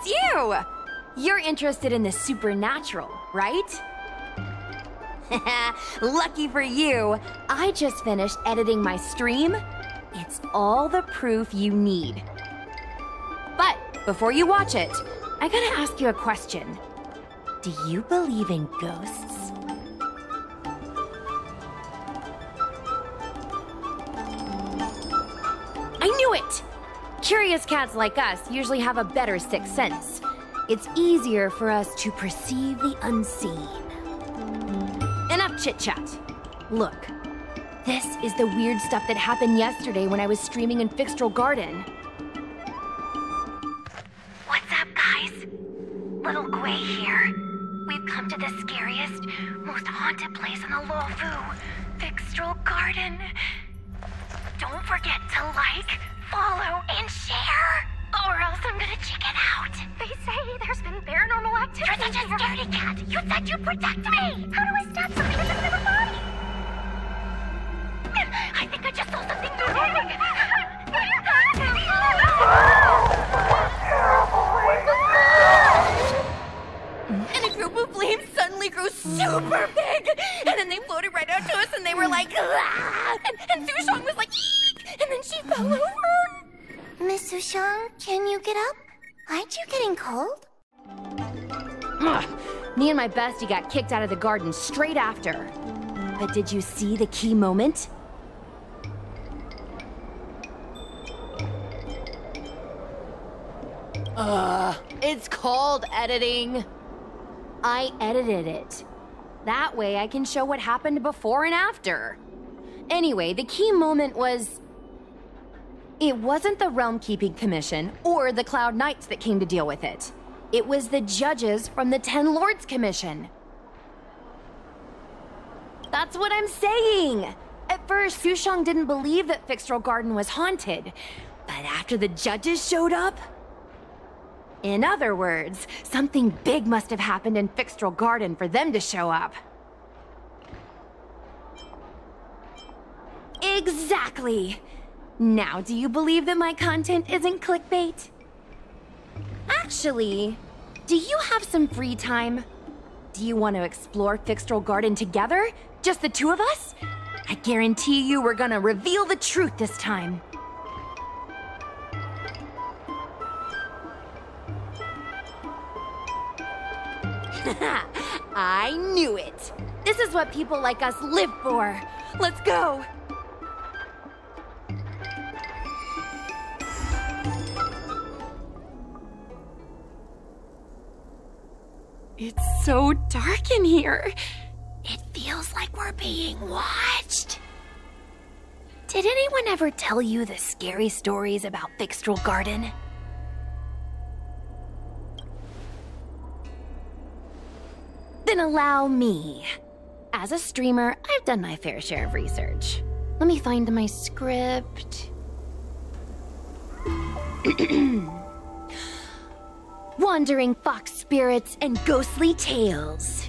it's you! You're interested in the supernatural, right? Lucky for you, I just finished editing my stream. It's all the proof you need. But before you watch it, I gotta ask you a question. Do you believe in ghosts? I knew it! Curious cats like us usually have a better sixth sense. It's easier for us to perceive the unseen. Enough chit-chat. Look, this is the weird stuff that happened yesterday when I was streaming in Fyxestroll Garden. What's up, guys? Little Gui here. We've come to the scariest, most haunted place in the Luofu, Fyxestroll Garden. Don't forget to like, follow, and share, or else I'm gonna chicken out. They say there's been paranormal activity. You're such a scaredy cat. You said you'd protect me. How do I stop something that's in my body? I think I just saw something moving. And a group of flames suddenly grew super big! And then they floated right out to us and they were like, ah! And Sushong was like, eek! And then she fell over! Miss Sushong, can you get up? Aren't you getting cold? Me and my bestie got kicked out of the garden straight after. But did you see the key moment? It's called editing. I edited it. That way I can show what happened before and after. Anyway, the key moment was... It wasn't the Realm Keeping Commission or the Cloud Knights that came to deal with it. It was the judges from the Ten Lords Commission. That's what I'm saying! At first, Sushong didn't believe that Fyxestroll Garden was haunted. But after the judges showed up... In other words, something big must have happened in Fyxestroll Garden for them to show up. Exactly! Now, do you believe that my content isn't clickbait? Actually, do you have some free time? Do you want to explore Fyxestroll Garden together? Just the two of us? I guarantee you we're gonna reveal the truth this time. I knew it! This is what people like us live for! Let's go! It's so dark in here. It feels like we're being watched. Did anyone ever tell you the scary stories about Fyxestroll Garden? Then allow me. As a streamer, I've done my fair share of research. Let me find my script. Wandering fox spirits and ghostly tales.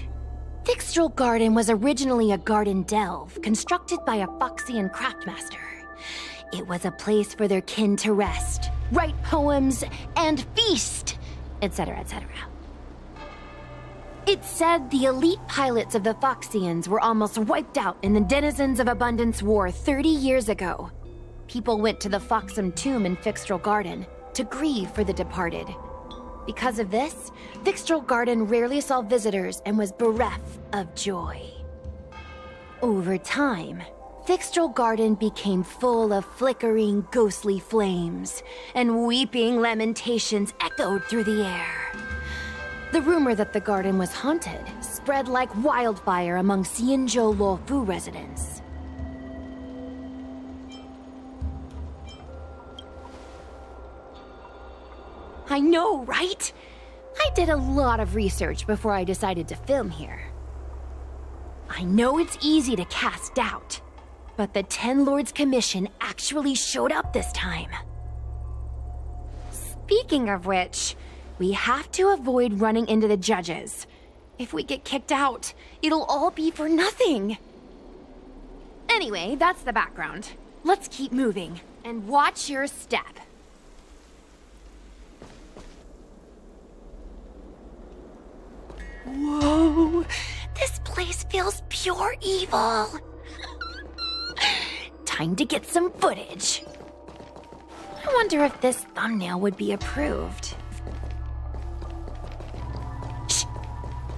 Fyxestroll Garden was originally a garden delve constructed by a Foxian craftmaster. It was a place for their kin to rest, write poems, and feast, etc., etc. It's said the elite pilots of the Foxians were almost wiped out in the Denizens of Abundance War 30 years ago. People went to the Foxam tomb in Fyxestroll Garden to grieve for the departed. Because of this, Fyxestroll Garden rarely saw visitors and was bereft of joy. Over time, Fyxestroll Garden became full of flickering, ghostly flames, and weeping lamentations echoed through the air. The rumor that the garden was haunted spread like wildfire among Xianzhou Luofu residents. I know, right? I did a lot of research before I decided to film here. I know it's easy to cast doubt, but the Ten Lords Commission actually showed up this time. Speaking of which, we have to avoid running into the judges. If we get kicked out, it'll all be for nothing. Anyway, that's the background. Let's keep moving, and watch your step. Whoa! This place feels pure evil! Time to get some footage. I wonder if this thumbnail would be approved. Shh!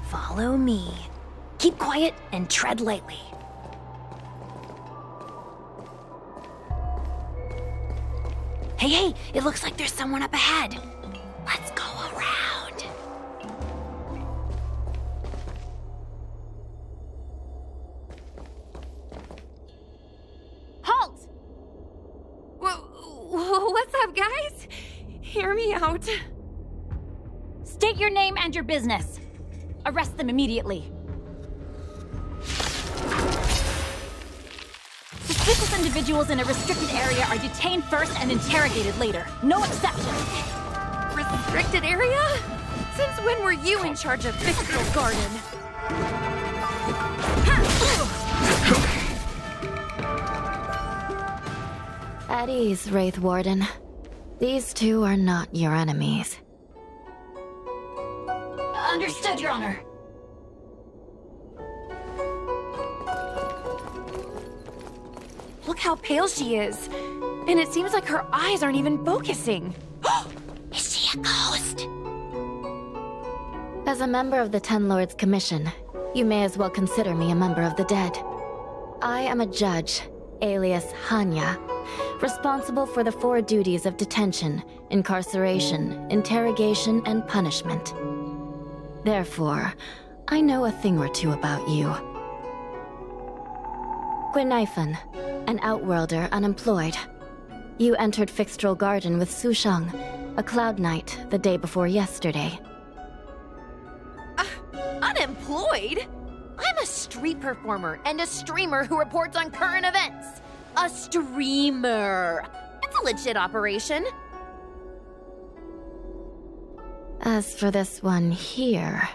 Follow me. Keep quiet and tread lightly. Hey, it looks like there's someone up ahead. Let's go around. Halt! What's up, guys? Hear me out. State your name and your business. Arrest them immediately. Suspicious individuals in a restricted area are detained first and interrogated later. No exceptions. Restricted area? Since when were you in charge of Fyxestroll Garden? At ease, Wraith Warden. These two are not your enemies. Understood, Your Honor. Look how pale she is. And it seems like her eyes aren't even focusing. Is she a ghost? As a member of the Ten Lords Commission, you may as well consider me a member of the dead. I am a judge, alias Hanya, responsible for the 4 duties of detention, incarceration, interrogation, and punishment. Therefore, I know a thing or two about you. Guinaifen, an outworlder unemployed. You entered Fyxestroll Garden with Sushang, a cloud knight, the day before yesterday. Unemployed? I'm a street performer and a streamer who reports on current events. A streamer. It's a legit operation. As for this one here...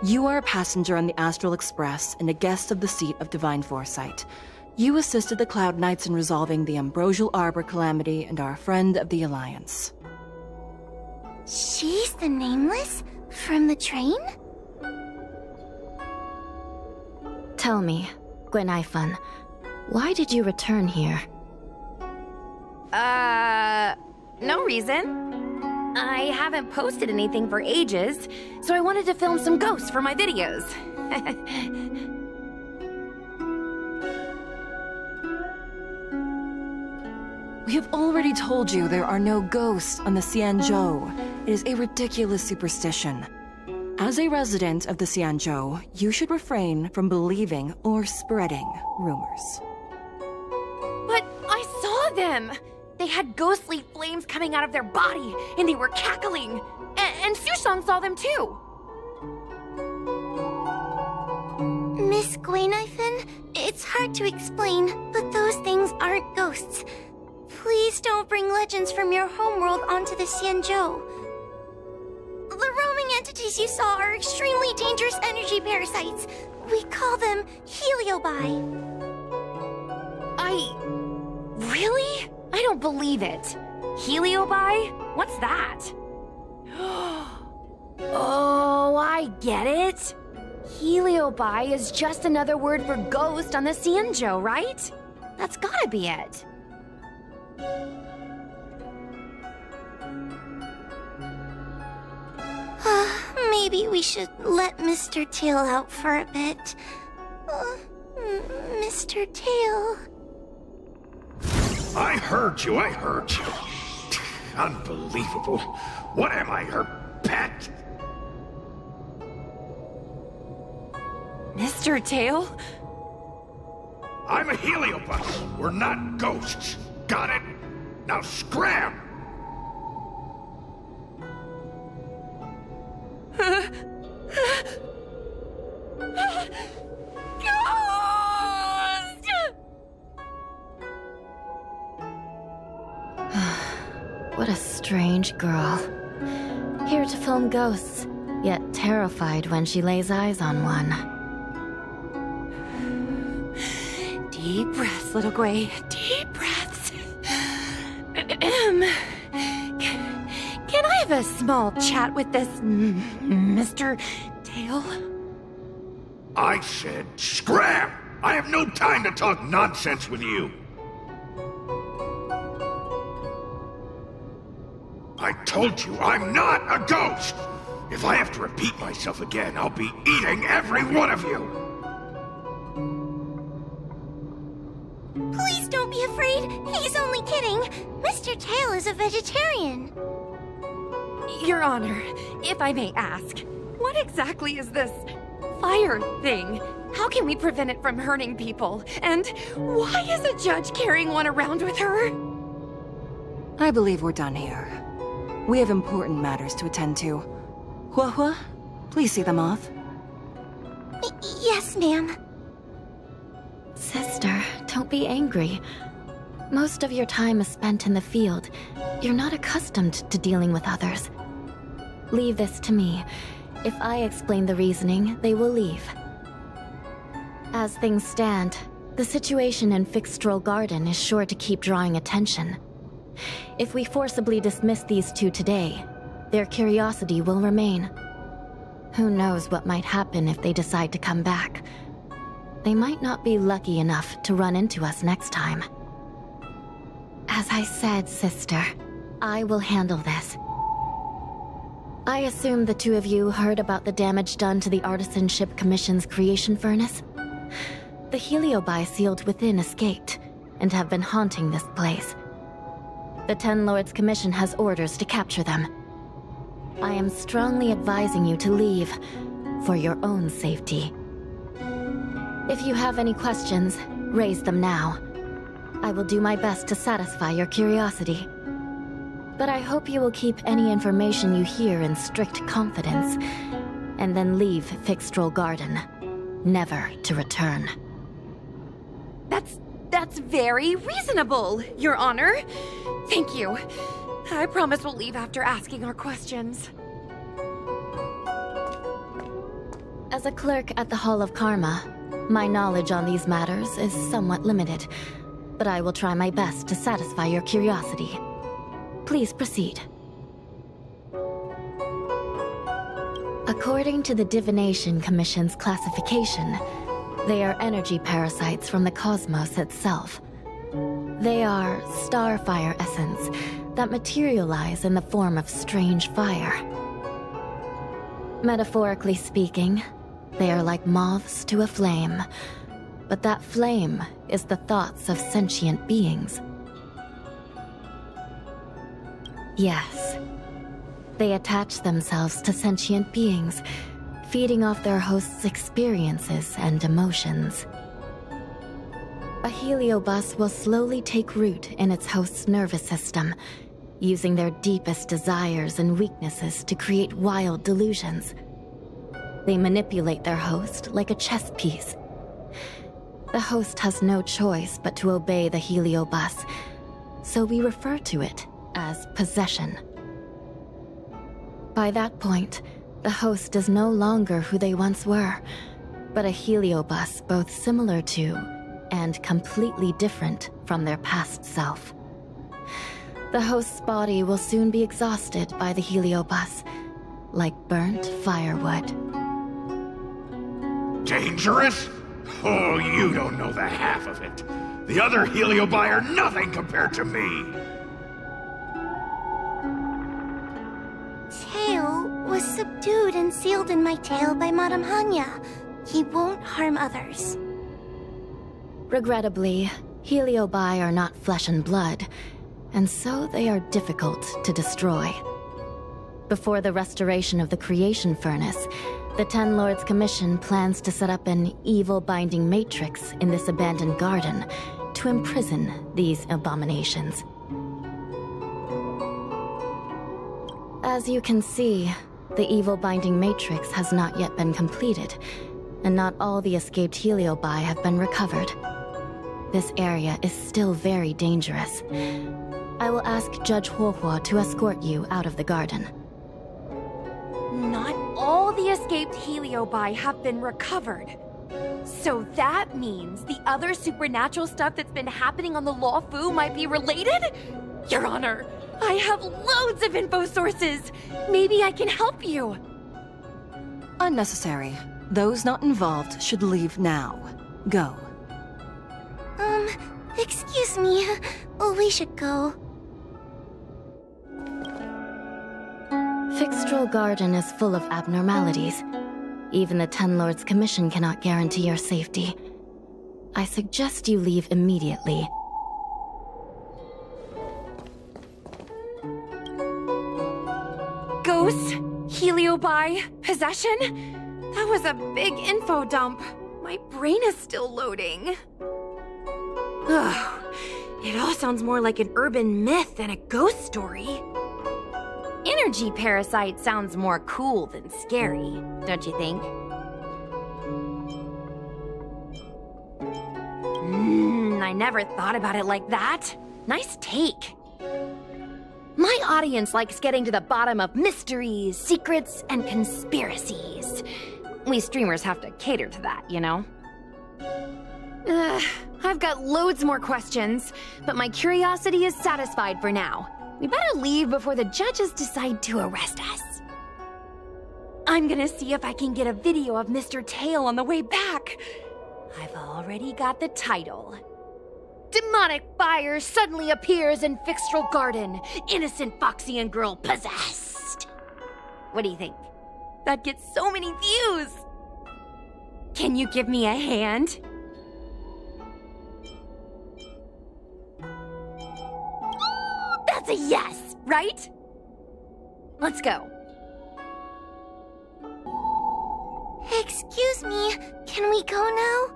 You are a passenger on the Astral Express and a guest of the seat of Divine Foresight. You assisted the Cloud Knights in resolving the Ambrosial Arbor calamity and are a friend of the Alliance. She's the Nameless? From the train? Tell me, Guinaifen, why did you return here? No reason. I haven't posted anything for ages, so I wanted to film some ghosts for my videos. We have already told you there are no ghosts on the Xianzhou. It is a ridiculous superstition. As a resident of the Xianzhou, you should refrain from believing or spreading rumors. But I saw them! They had ghostly flames coming out of their body, and they were cackling. And Sushang saw them too. Miss Guinaifen, it's hard to explain, but those things aren't ghosts. Please don't bring legends from your homeworld onto the Xianzhou. The roaming entities you saw are extremely dangerous energy parasites. We call them heliobi. Really? I don't believe it. Heliobi? What's that? Oh, I get it. Heliobi is just another word for ghost on the Xianzhou, right? That's gotta be it. Maybe we should let Mr. Tail out for a bit. Mr. Tail... I heard you. Unbelievable. What am I, her pet? Mr. Tail? I'm a heliobus. We're not ghosts. Got it? Now scram! What a strange girl. Here to film ghosts, yet terrified when she lays eyes on one. Deep breaths, little Gwei. Deep breaths. Can I have a small chat with this Mr. Tail? I said scram! I have no time to talk nonsense with you. I told you I'm not a ghost! If I have to repeat myself again, I'll be eating every one of you! Please don't be afraid. He's only kidding. Mr. Tail is a vegetarian. Your Honor, if I may ask, what exactly is this fire thing? How can we prevent it from hurting people? And why is a judge carrying one around with her? I believe we're done here. We have important matters to attend to. Huohuo, please see them off. Yes, ma'am. Sister, don't be angry. Most of your time is spent in the field. You're not accustomed to dealing with others. Leave this to me. If I explain the reasoning, they will leave. As things stand, the situation in Fyxestroll Garden is sure to keep drawing attention. If we forcibly dismiss these two today, their curiosity will remain. Who knows what might happen if they decide to come back. They might not be lucky enough to run into us next time. As I said, sister, I will handle this. I assume the two of you heard about the damage done to the Artisan Ship Commission's creation furnace? The heliobi sealed within escaped, and have been haunting this place. The Ten Lords Commission has orders to capture them. I am strongly advising you to leave, for your own safety. If you have any questions, raise them now. I will do my best to satisfy your curiosity. But I hope you will keep any information you hear in strict confidence, and then leave Fyxestroll Garden, never to return. That's very reasonable, Your Honor. Thank you. I promise we'll leave after asking our questions. As a clerk at the Hall of Karma, my knowledge on these matters is somewhat limited, but I will try my best to satisfy your curiosity. Please proceed. According to the Divination Commission's classification, they are energy parasites from the cosmos itself. They are starfire essence that materialize in the form of strange fire. Metaphorically speaking, they are like moths to a flame, but that flame is the thoughts of sentient beings. Yes, they attach themselves to sentient beings, feeding off their host's experiences and emotions. A heliobus will slowly take root in its host's nervous system, using their deepest desires and weaknesses to create wild delusions. They manipulate their host like a chess piece. The host has no choice but to obey the heliobus, so we refer to it as possession. By that point, the host is no longer who they once were, but a heliobus both similar to and completely different from their past self. The host's body will soon be exhausted by the heliobus, like burnt firewood. Dangerous? Oh, you don't know the half of it. The other heliobi are nothing compared to me. Tail was subdued and sealed in my tail by Madame Hanya. He won't harm others. Regrettably, heliobi are not flesh and blood, and so they are difficult to destroy. Before the restoration of the creation furnace, the Ten Lords Commission plans to set up an evil binding matrix in this abandoned garden to imprison these abominations. As you can see, the evil binding matrix has not yet been completed, and not all the escaped heliobi have been recovered. This area is still very dangerous. I will ask Judge Huohuo to escort you out of the garden. Not all the escaped heliobi have been recovered. So that means the other supernatural stuff that's been happening on the Luofu might be related? Your Honor, I have loads of info sources! Maybe I can help you! Unnecessary. Those not involved should leave now. Go. Excuse me. We should go. Fyxestroll Garden is full of abnormalities. Even the Ten Lords' Commission cannot guarantee your safety. I suggest you leave immediately. Ghosts? Heliobi? Possession? That was a big info dump. My brain is still loading. Ugh. It all sounds more like an urban myth than a ghost story. Energy parasite sounds more cool than scary, don't you think? I never thought about it like that. Nice take. My audience likes getting to the bottom of mysteries, secrets, and conspiracies. We streamers have to cater to that, you know? I've got loads more questions, but my curiosity is satisfied for now. We better leave before the judges decide to arrest us. I'm gonna see if I can get a video of Mr. Tail on the way back. I've already got the title. Demonic fire suddenly appears in Fyxestroll Garden. Innocent Foxian girl possessed. What do you think? That gets so many views. Can you give me a hand? That's a yes, right? Let's go. Excuse me, can we go now?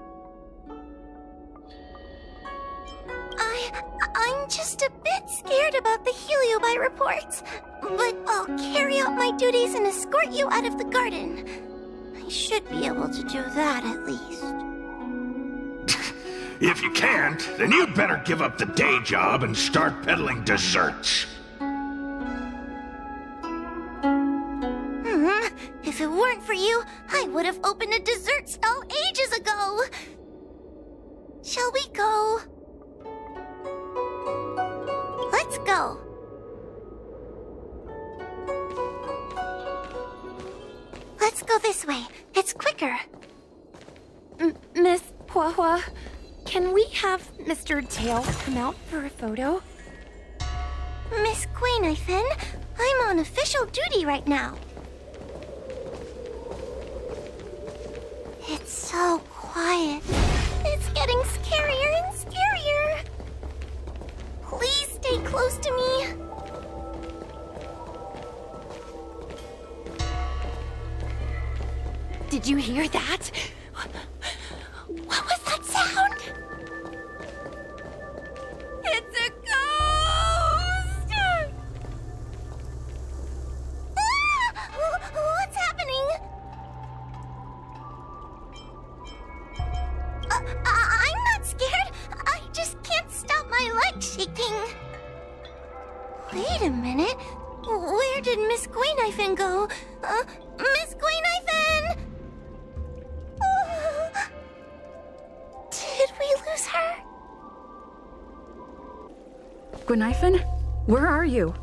I'm just a bit scared about the heliobi reports, but I'll carry out my duties and escort you out of the garden. I should be able to do that at least. If you can't, then you'd better give up the day job and start peddling desserts. If it weren't for you, I would have opened a dessert stall ages ago. Shall we go? Let's go. Let's go this way. It's quicker. Miss Huohuo, can we have Mr. Tail come out for a photo? Miss Guinaifen, I'm on official duty right now. It's so quiet. It's getting scarier and scarier. Please stay close to me. Did you hear that? What was that sound? It's a ghost! What's happening? I'm not scared. I just can't stop my legs shaking. Wait a minute. Where did Miss Guinaifen go? Miss Guinaifen! Did we lose her? Guinaifen? Where are you?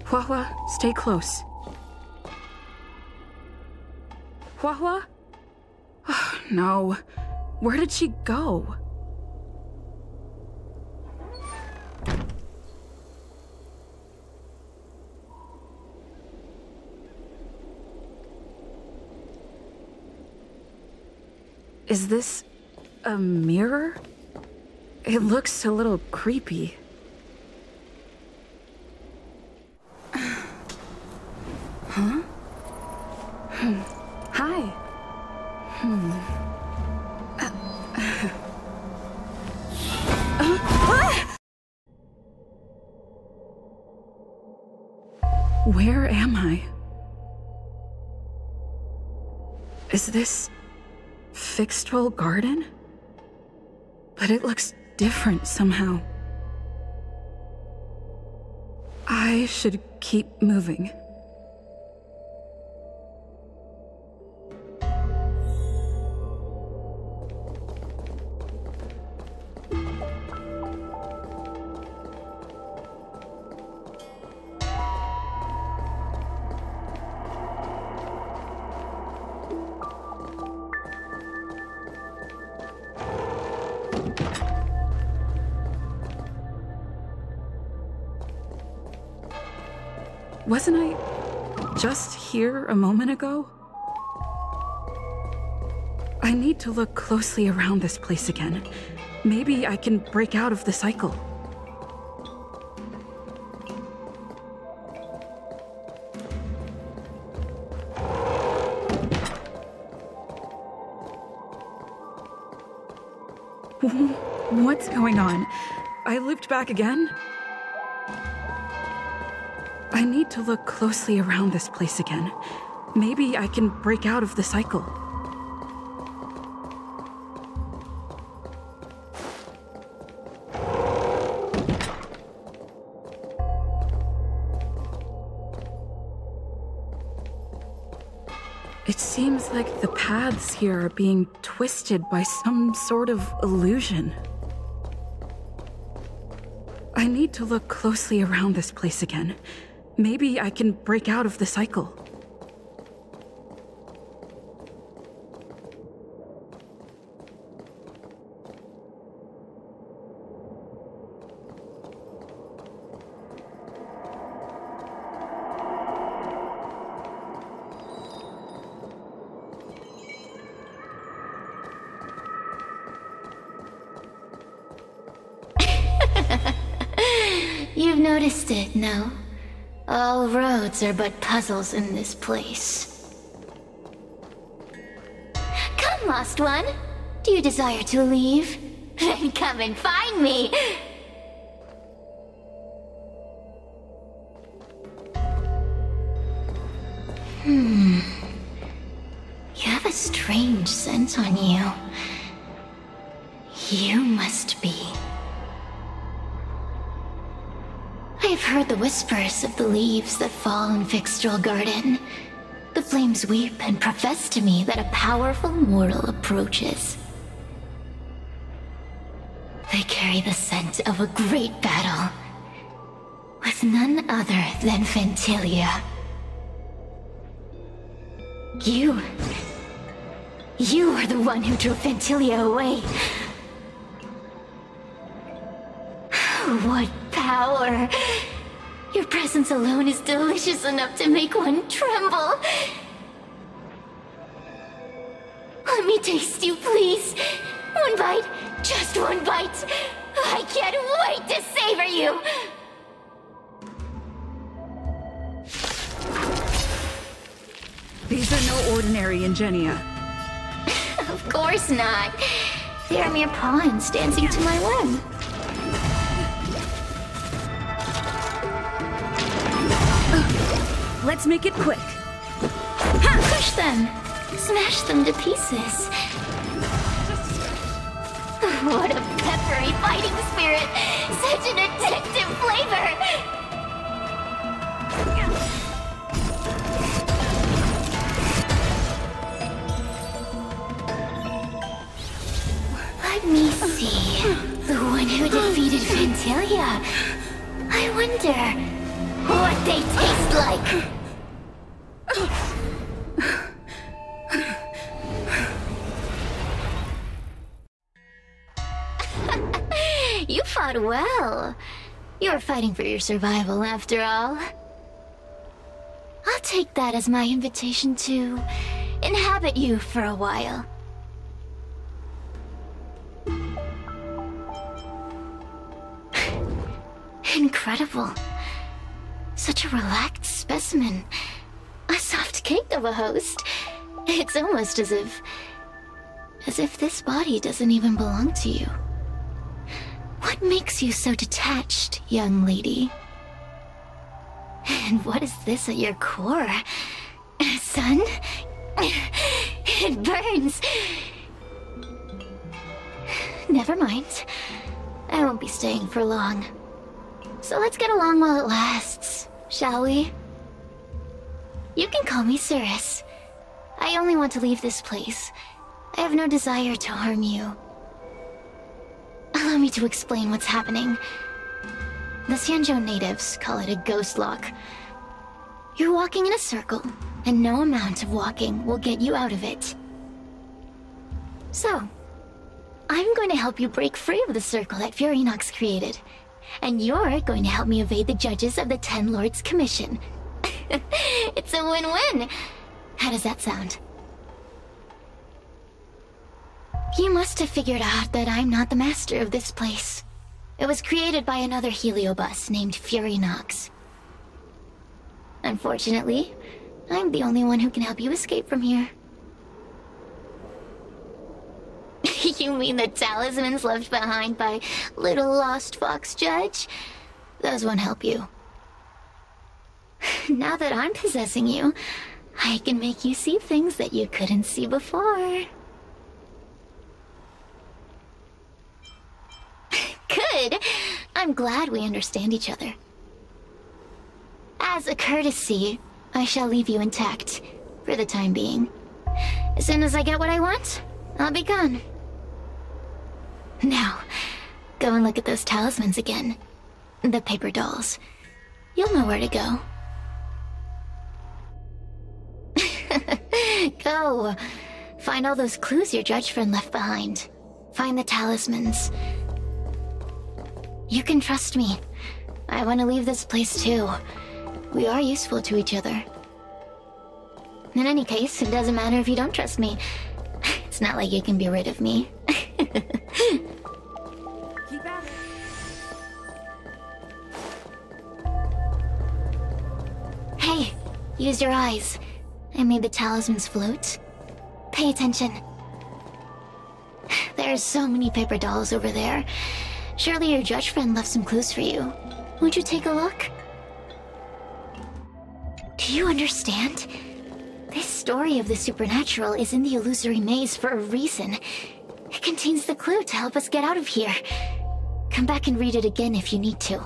Huohuo, stay close. Huohuo? Oh, no. Where did she go? Is this a mirror? It looks a little creepy. Huh? Hi. Where am I? Is this Fyxestroll Garden? But it looks different somehow. I should keep moving. Wasn't I just here a moment ago? I need to look closely around this place again. Maybe I can break out of the cycle. What's going on? I looped back again? I need to look closely around this place again. Maybe I can break out of the cycle. It seems like the paths here are being twisted by some sort of illusion. I need to look closely around this place again. Maybe I can break out of the cycle. You've noticed it, no? All roads are but puzzles in this place. Come, lost one. Do you desire to leave? Then come and find me! You have a strange scent on you. You must be... I've heard the whispers of the leaves that fall in Fyxestroll Garden. The flames weep and profess to me that a powerful mortal approaches. They carry the scent of a great battle, with none other than Ventilia. You are the one who drove Ventilia away. What power! Your presence alone is delicious enough to make one tremble. Let me taste you, please. One bite, just one bite. I can't wait to savor you. These are no ordinary Ingenia. Of course not. They are mere pawns dancing to my whim. Let's make it quick. Push them! Smash them to pieces. What a peppery fighting spirit! Such an addictive flavor! Let me see. The one who defeated Ventilia. I wonder what they taste like. You fought well. You're fighting for your survival, after all. I'll take that as my invitation to inhabit you for a while. Incredible. Such a relaxed specimen. A soft cake of a host. It's almost as if this body doesn't even belong to you. What makes you so detached, young lady? And what is this at your core? Sun? It burns. Never mind. I won't be staying for long. So let's get along while it lasts, shall we? You can call me Cirrus. I only want to leave this place. I have no desire to harm you. Allow me to explain what's happening. The Xianzhou natives call it a ghost lock. You're walking in a circle, and no amount of walking will get you out of it. So, I'm going to help you break free of the circle that Furynox created. And you're going to help me evade the judges of the Ten Lords Commission. It's a win-win. How does that sound? You must have figured out that I'm not the master of this place. It was created by another heliobus named Furynox. Unfortunately, I'm the only one who can help you escape from here. You mean the talismans left behind by little lost fox judge? Those won't help you. Now that I'm possessing you, I can make you see things that you couldn't see before. Good. I'm glad we understand each other. As a courtesy, I shall leave you intact, for the time being. As soon as I get what I want, I'll be gone. Now, go and look at those talismans again. The paper dolls. You'll know where to go. Go. Find all those clues your judge friend left behind. Find the talismans. You can trust me. I want to leave this place too. We are useful to each other. In any case, it doesn't matter if you don't trust me. It's not like you can be rid of me. Keep at it. Hey, use your eyes. I made the talismans float. Pay attention. There are so many paper dolls over there. Surely your judge friend left some clues for you. Would you take a look? Do you understand? This story of the supernatural is in the Illusory maze for a reason. It contains the clue to help us get out of here. Come back and read it again if you need to.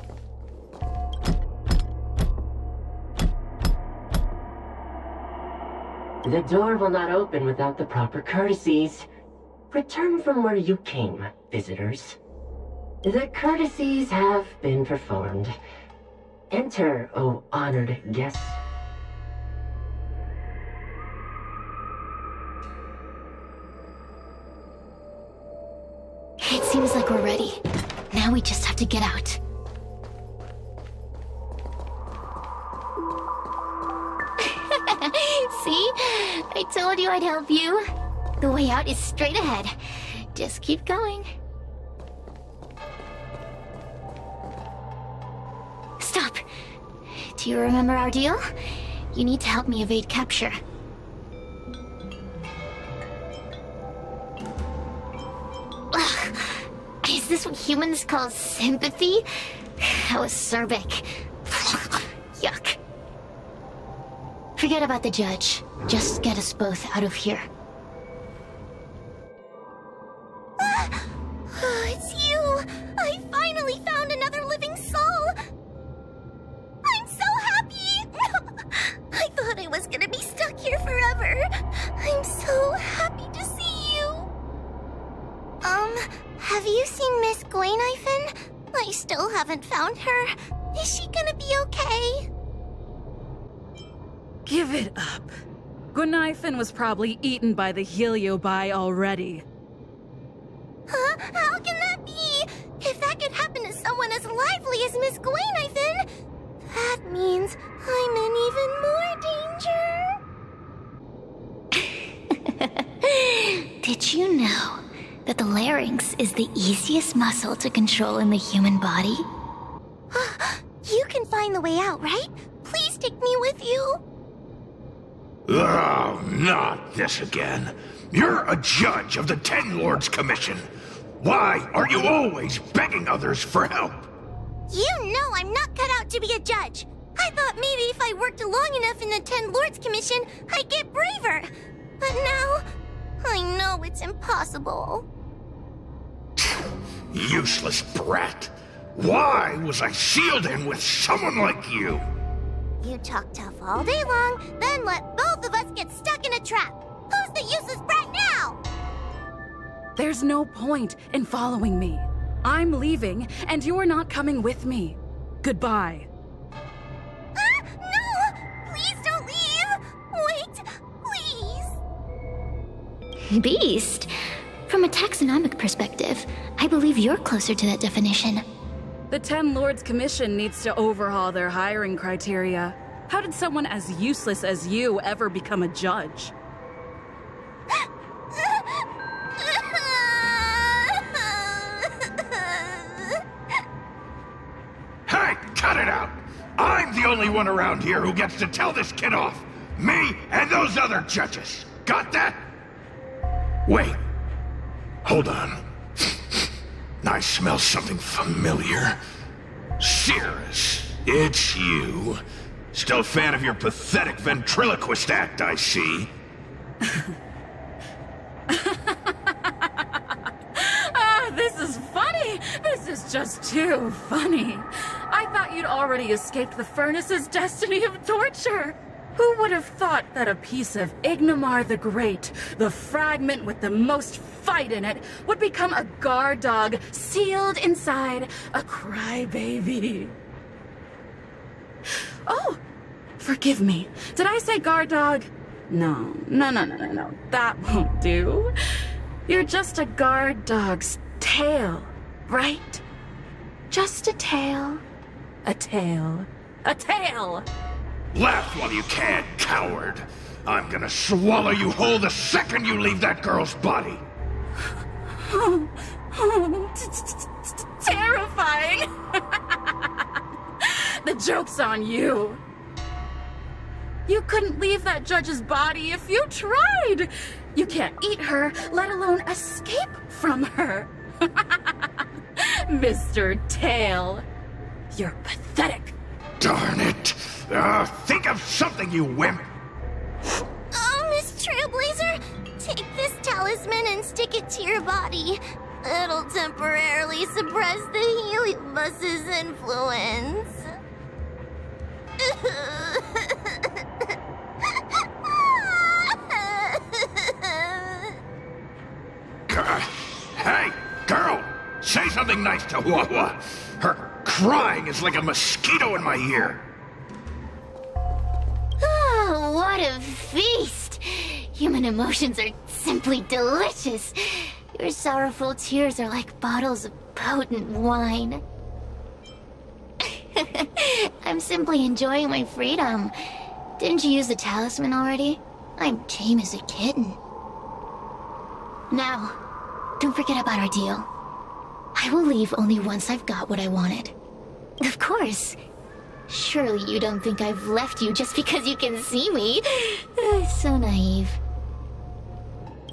The door will not open without the proper courtesies. Return from where you came, visitors. The courtesies have been performed. Enter, O honored guests. It seems like we're ready. Now we just have to get out. See? I told you I'd help you. The way out is straight ahead. Just keep going. Stop. Do you remember our deal? You need to help me evade capture. Ugh. Is this what humans call sympathy? How acerbic. Yuck. Forget about the judge. Just get us both out of here. It's you! I finally found another living soul! I'm so happy! I thought I was gonna be stuck here forever. I'm so happy to see you. Have you seen Miss Guinaifen? I still haven't found her. Is she gonna be okay? Give it up. Guinaifen was probably eaten by the heliobi already. Huh? How can that be? If that could happen to someone as lively as Miss Guinaifen, that means I'm in even more danger. Did you know that the larynx is the easiest muscle to control in the human body? You can find the way out, right? Please take me with you. Oh, not this again. You're a judge of the Ten Lords Commission. Why are you always begging others for help? You know I'm not cut out to be a judge. I thought maybe if I worked long enough in the Ten Lords Commission, I'd get braver. But now, I know it's impossible. Useless brat. Why was I sealed in with someone like you? You talk tough all day long, then let both of us get stuck in a trap. Who's the useless brat now? There's no point in following me. I'm leaving, and you're not coming with me. Goodbye. No! Please don't leave! Wait, please! Beast? From a taxonomic perspective, I believe you're closer to that definition. The Ten Lords Commission needs to overhaul their hiring criteria. How did someone as useless as you ever become a judge? Hey, cut it out! I'm the only one around here who gets to tell this kid off. Me and those other judges. Got that? Wait. Hold on. I smell something familiar. Cirrus, it's you. Still a fan of your pathetic ventriloquist act, I see. This is funny! This is just too funny. I thought you'd already escaped the furnace's destiny of torture. Who would have thought that a piece of Ignomar the Great, the fragment with the most fight in it, would become a guard dog sealed inside a crybaby? Oh, forgive me. Did I say guard dog? No. That won't do. You're just a guard dog's tail, right? Just a tail. A tail. A tail! Laugh while you can, coward. I'm gonna swallow you whole the second you leave that girl's body. Terrifying! The joke's on you. You couldn't leave that judge's body if you tried. You can't eat her, let alone escape from her. Mr. Tail, you're pathetic. Darn it. Think of something, you wimp. Oh, Miss Trailblazer, take this talisman and stick it to your body. It'll temporarily suppress the heliobus's influence. Hey, girl! Say something nice to Huohuo. Her crying is like a mosquito in my ear. Oh, what a feast! Human emotions are simply delicious. Your sorrowful tears are like bottles of potent wine. I'm simply enjoying my freedom. Didn't you use the talisman already? I'm tame as a kitten. Now, don't forget about our deal. I will leave only once I've got what I wanted. Of course. Surely you don't think I've left you just because you can see me. So naive.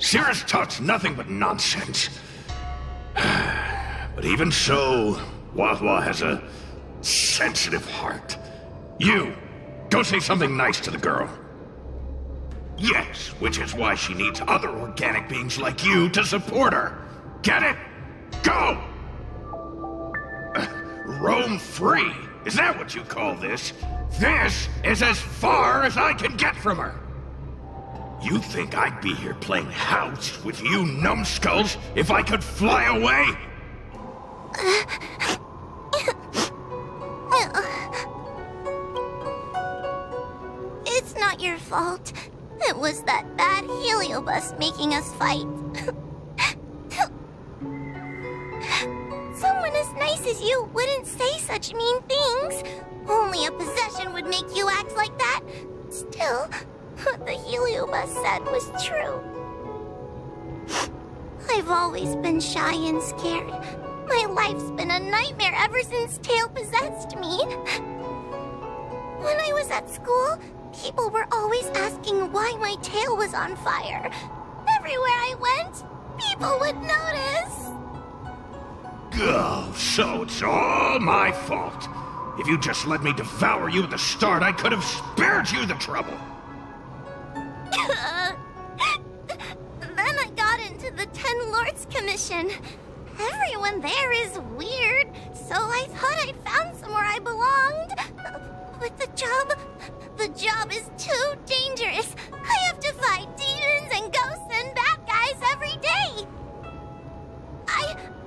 Cirrus talks nothing but nonsense. But even so, Huohuo has a sensitive heart. You, go say something nice to the girl. Yes, which is why she needs other organic beings like you to support her. Get it? Go! Roam free? Is that what you call this? This is as far as I can get from her. You think I'd be here playing house with you numbskulls if I could fly away? It's not your fault. It was that bad heliobus making us fight. Someone as nice as you wouldn't say such mean things. Only a possession would make you act like that. Still, what the heliobus said was true. I've always been shy and scared. My life's been a nightmare ever since Tail possessed me. When I was at school, people were always asking why my tail was on fire. Everywhere I went, people would notice. Oh, so it's all my fault. If you just let me devour you at the start, I could have spared you the trouble. Then I got into the 10 Lords Commission. Everyone there is weird, so I thought I'd found somewhere I belonged. But the job is too dangerous. I have to fight demons and ghosts and bad guys every day.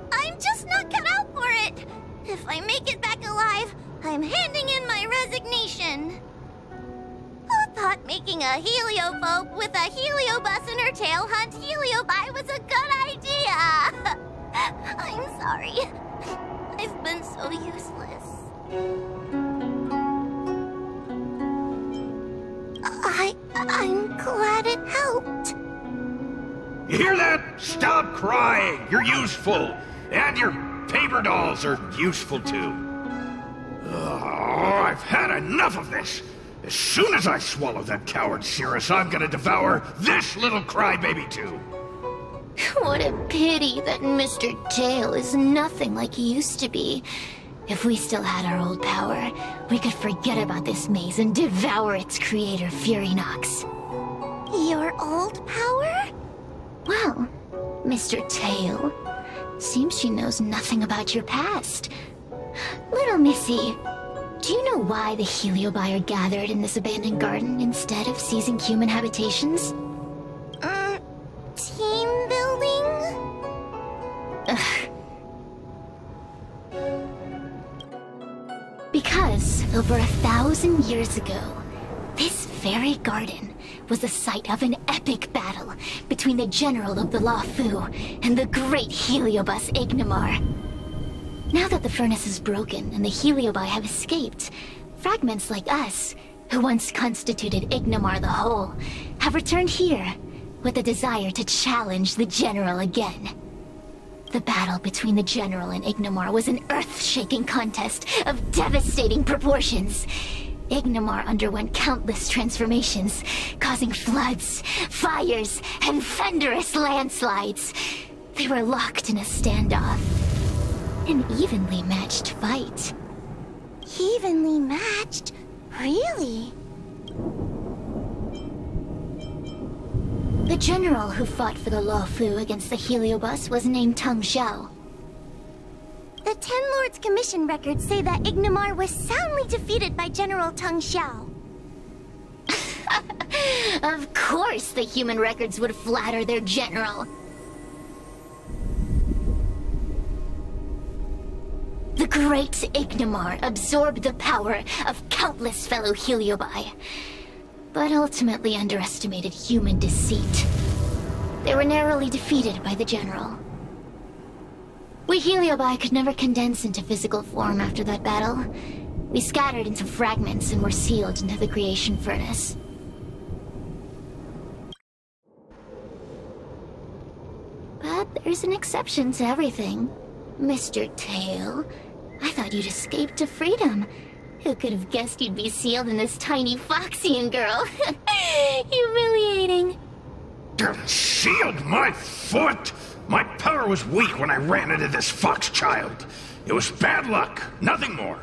I'm just not cut out for it. If I make it back alive, I'm handing in my resignation. Who thought making a heliophobe with a heliobus in her tail hunt heliobi was a good idea? I'm sorry. I've been so useless. I'm glad it helped. You hear that? Stop crying! You're useful! And your paper dolls are useful too. Oh, I've had enough of this! As soon as I swallow that coward Cirrus, I'm gonna devour this little crybaby too! What a pity that Mr. Tail is nothing like he used to be. If we still had our old power, we could forget about this maze and devour its creator, Furynox. Your old power? Well, Mr. Tail, seems she knows nothing about your past. Little Missy, do you know why the heliobi are gathered in this abandoned garden instead of seizing human habitations? Team building? Ugh. Because over 1,000 years ago, this very garden was the site of an epic battle between the general of the Luofu and the great heliobus Ignimar. Now that the furnace is broken and the heliobi have escaped, fragments like us, who once constituted Ignimar the Whole, have returned here with the desire to challenge the general again. The battle between the general and Ignimar was an earth-shaking contest of devastating proportions. Ignimar underwent countless transformations, causing floods, fires, and thunderous landslides. They were locked in a standoff. An evenly matched fight. Evenly matched? Really? The general who fought for the Luofu against the heliobus was named Teng Xiao. The Ten Lords Commission records say that Ignimar was soundly defeated by General Teng Xiao. Of course the human records would flatter their general. The great Ignimar absorbed the power of countless fellow heliobi, but ultimately underestimated human deceit. They were narrowly defeated by the general. We heliobi could never condense into physical form after that battle. We scattered into fragments and were sealed into the creation furnace. But there's an exception to everything. Mr. Tail, I thought you'd escaped to freedom. Who could have guessed you'd be sealed in this tiny Foxian girl? Humiliating. Sealed my foot? My power was weak when I ran into this fox child. It was bad luck, nothing more.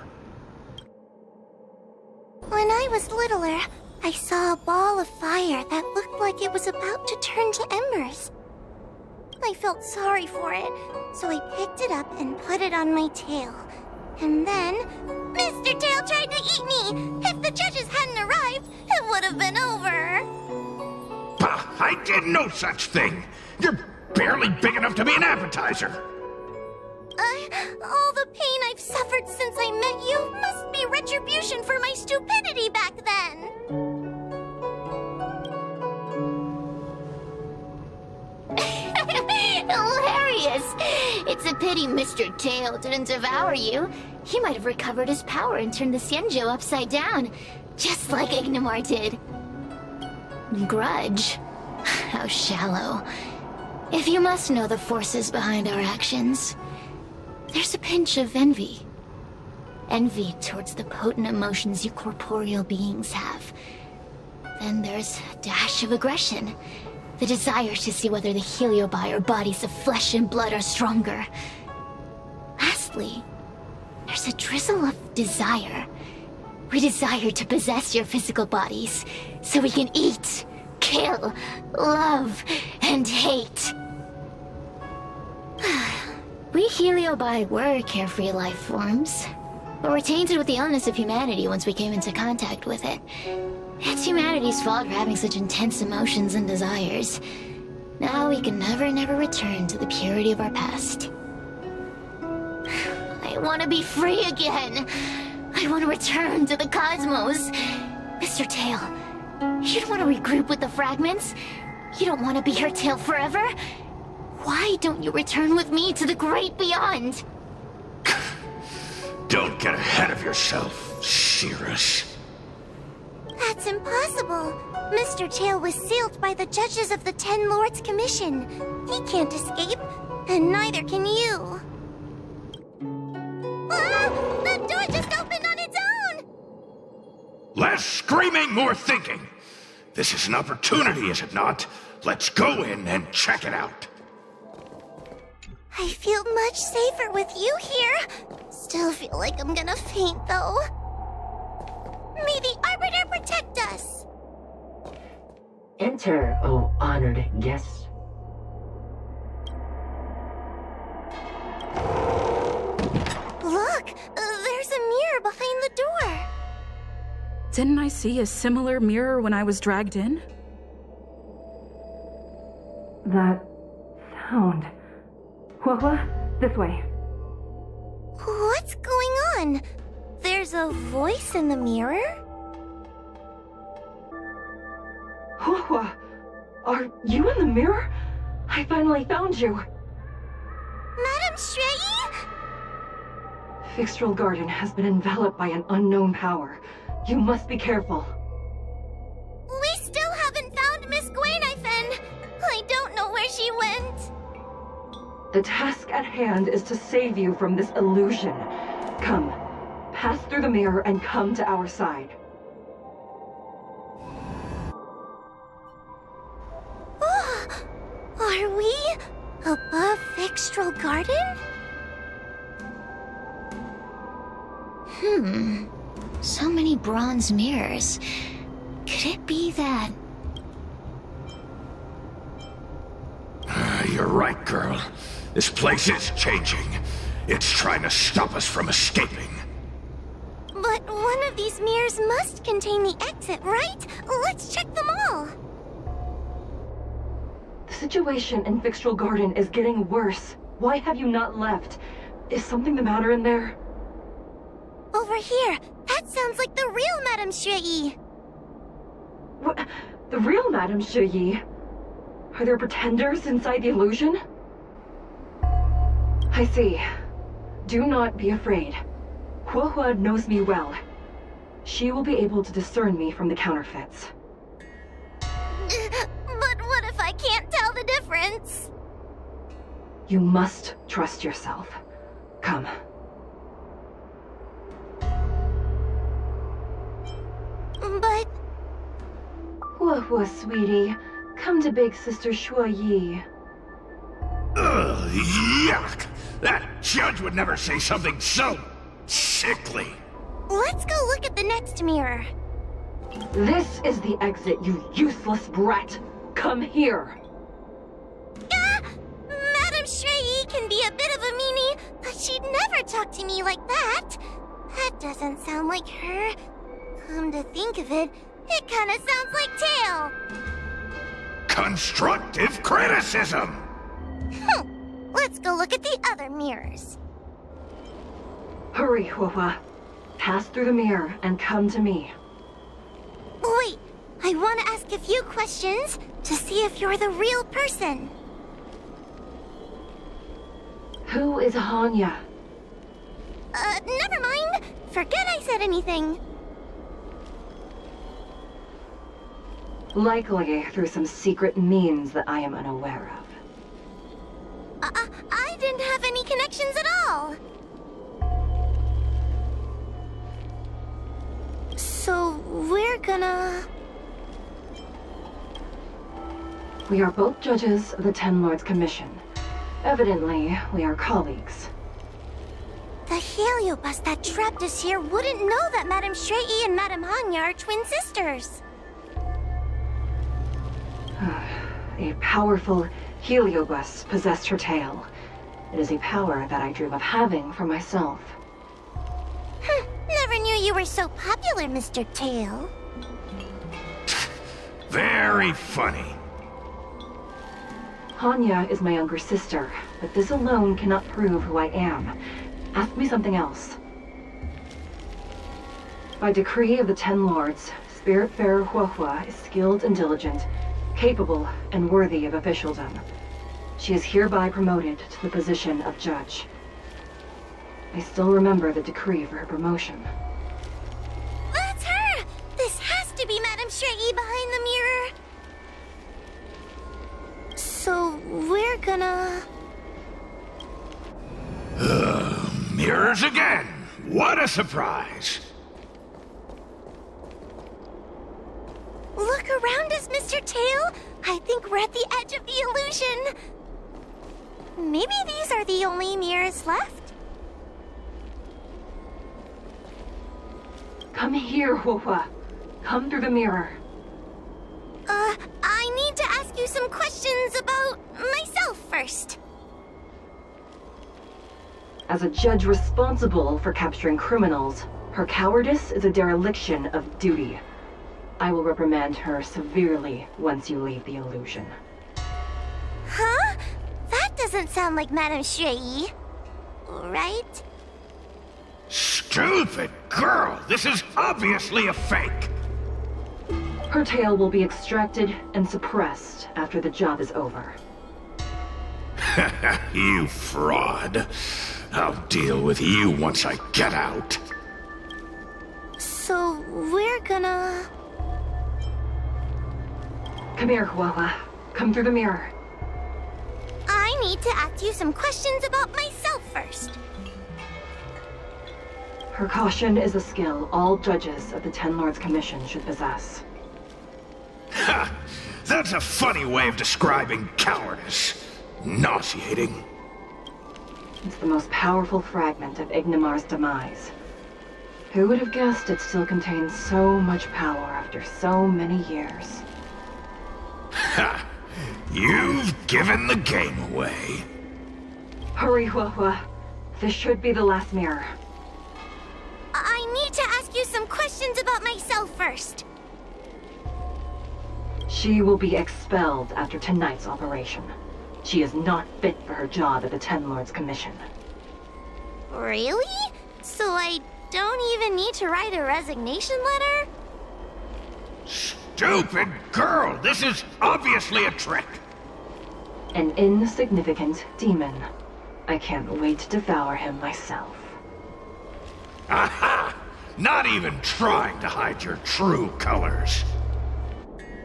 When I was littler, I saw a ball of fire that looked like it was about to turn to embers. I felt sorry for it, so I picked it up and put it on my tail. And then, Mr. Tail tried to eat me! If the judges hadn't arrived, it would have been over! Bah, I did no such thing! You're barely big enough to be an appetizer! All the pain I've suffered since I met you must be retribution for my stupidity back then! Hilarious! It's a pity Mr. Tail didn't devour you. He might have recovered his power and turned the Xianzhou upside down, just like Ignimar did. Grudge? How shallow. If you must know the forces behind our actions, there's a pinch of envy. Envy towards the potent emotions you corporeal beings have. Then there's a dash of aggression. The desire to see whether the heliobi or bodies of flesh and blood are stronger. Lastly, there's a drizzle of desire. We desire to possess your physical bodies, so we can eat, kill, love, and hate. We heliobi were carefree life forms, but were tainted with the illness of humanity once we came into contact with it. It's humanity's fault for having such intense emotions and desires. Now we can never return to the purity of our past. I want to be free again. I want to return to the cosmos. Mr. Tail, you don't want to regroup with the fragments? You don't want to be her tail forever? Why don't you return with me to the great beyond? Don't get ahead of yourself, Cirrus. That's impossible. Mr. Tail was sealed by the judges of the Ten Lords Commission. He can't escape, and neither can you. Ah! The door just opened on its own! Less screaming, more thinking. This is an opportunity, is it not? Let's go in and check it out. I feel much safer with you here. Still feel like I'm gonna faint, though. May the Arbiter protect us! Enter, O honored guests. Look! There's a mirror behind the door! Didn't I see a similar mirror when I was dragged in? That sound. Huohuo, this way. What's going on? There's a voice in the mirror? Huohuo, are you in the mirror? I finally found you. Madame Shrei? Fyxestroll Garden has been enveloped by an unknown power. You must be careful. We still haven't found Miss Guinaifen. I don't know where she went. The task at hand is to save you from this illusion. Come, pass through the mirror and come to our side. Are we above Fyxestroll Garden? So many bronze mirrors. Could it be that... You're right, girl. This place is changing. It's trying to stop us from escaping. But one of these mirrors must contain the exit, right? Let's check them all. The situation in Fyxestroll Garden is getting worse. Why have you not left? Is something the matter in there? Over here. That sounds like the real Madame Shrei. What? The real Madame Shrei? Are there pretenders inside the illusion? I see. Do not be afraid. Huohuo knows me well. She will be able to discern me from the counterfeits. But what if I can't tell the difference? You must trust yourself. Come. But... Huohuo, sweetie. Come to Big Sister Shuoyi. Ugh, yuck! That judge would never say something so sickly. let's go look at the next mirror. This is the exit, you useless brat! Come here! Ah! Madame Shrei can be a bit of a meanie, but she'd never talk to me like that. That doesn't sound like her. Come to think of it, it kinda sounds like Tail. Constructive criticism! Let's go look at the other mirrors. Hurry, Huohuo. Pass through the mirror and come to me. Wait, I want to ask a few questions to see if you're the real person. Who is Hanya? Never mind. Forget I said anything. Likely through some secret means that I am unaware of. I didn't have any connections at all. So, we're gonna... We are both judges of the Ten Lords Commission. Evidently, we are colleagues. The heliobus that trapped us here wouldn't know that Madame Shrei and Madame Hanya are twin sisters. A powerful heliobus possessed her tail. It is a power that I dream of having for myself. Never knew you were so popular, Mr. Tail. Very funny. Hanya is my younger sister, but this alone cannot prove who I am. Ask me something else. By decree of the Ten Lords, Spiritfarer Huohuo is skilled and diligent, capable and worthy of officialdom. She is hereby promoted to the position of judge. I still remember the decree for her promotion. That's her! This has to be Madame Shrei behind the Visitors again! What a surprise! Look around us, Mr. Tail. I think we're at the edge of the illusion. Maybe these are the only mirrors left? Come here, Huohuo. Come through the mirror. I need to ask you some questions about myself first. As a judge responsible for capturing criminals, her cowardice is a dereliction of duty. I will reprimand her severely once you leave the illusion. Huh? That doesn't sound like Madame Shui. Right? Stupid girl! This is obviously a fake! Her tail will be extracted and suppressed after the job is over. You fraud. I'll deal with you once I get out. So, we're gonna... Come here, Huohuo. Come through the mirror. I need to ask you some questions about myself first. Her caution is a skill all judges of the Ten Lords Commission should possess. Ha! That's a funny way of describing cowardice. Nauseating. It's the most powerful fragment of Ignimar's demise. Who would have guessed it still contains so much power after so many years? Ha! You've given the game away. Hurry, Huohuo. This should be the last mirror. I need to ask you some questions about myself first. She will be expelled after tonight's operation. She is not fit for her job at the Ten Lords Commission. Really? So I don't even need to write a resignation letter? Stupid girl! This is obviously a trick! An insignificant demon. I can't wait to devour him myself. Aha! Not even trying to hide your true colors.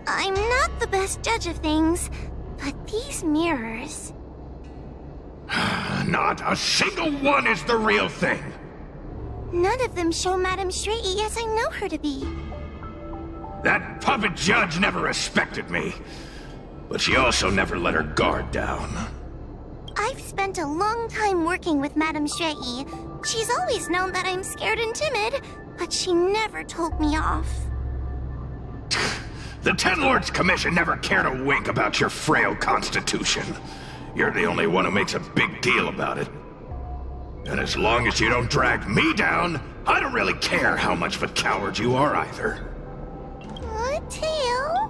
I'm not the best judge of things, but these mirrors... Not a single one is the real thing. None of them show Madame Shui as I know her to be. That puppet judge never respected me, but she also never let her guard down. I've spent a long time working with Madame Shui. She's always known that I'm scared and timid, but she never told me off. The Ten Lords Commission never cared a wink about your frail constitution. You're the only one who makes a big deal about it. And as long as you don't drag me down, I don't really care how much of a coward you are either. Tail?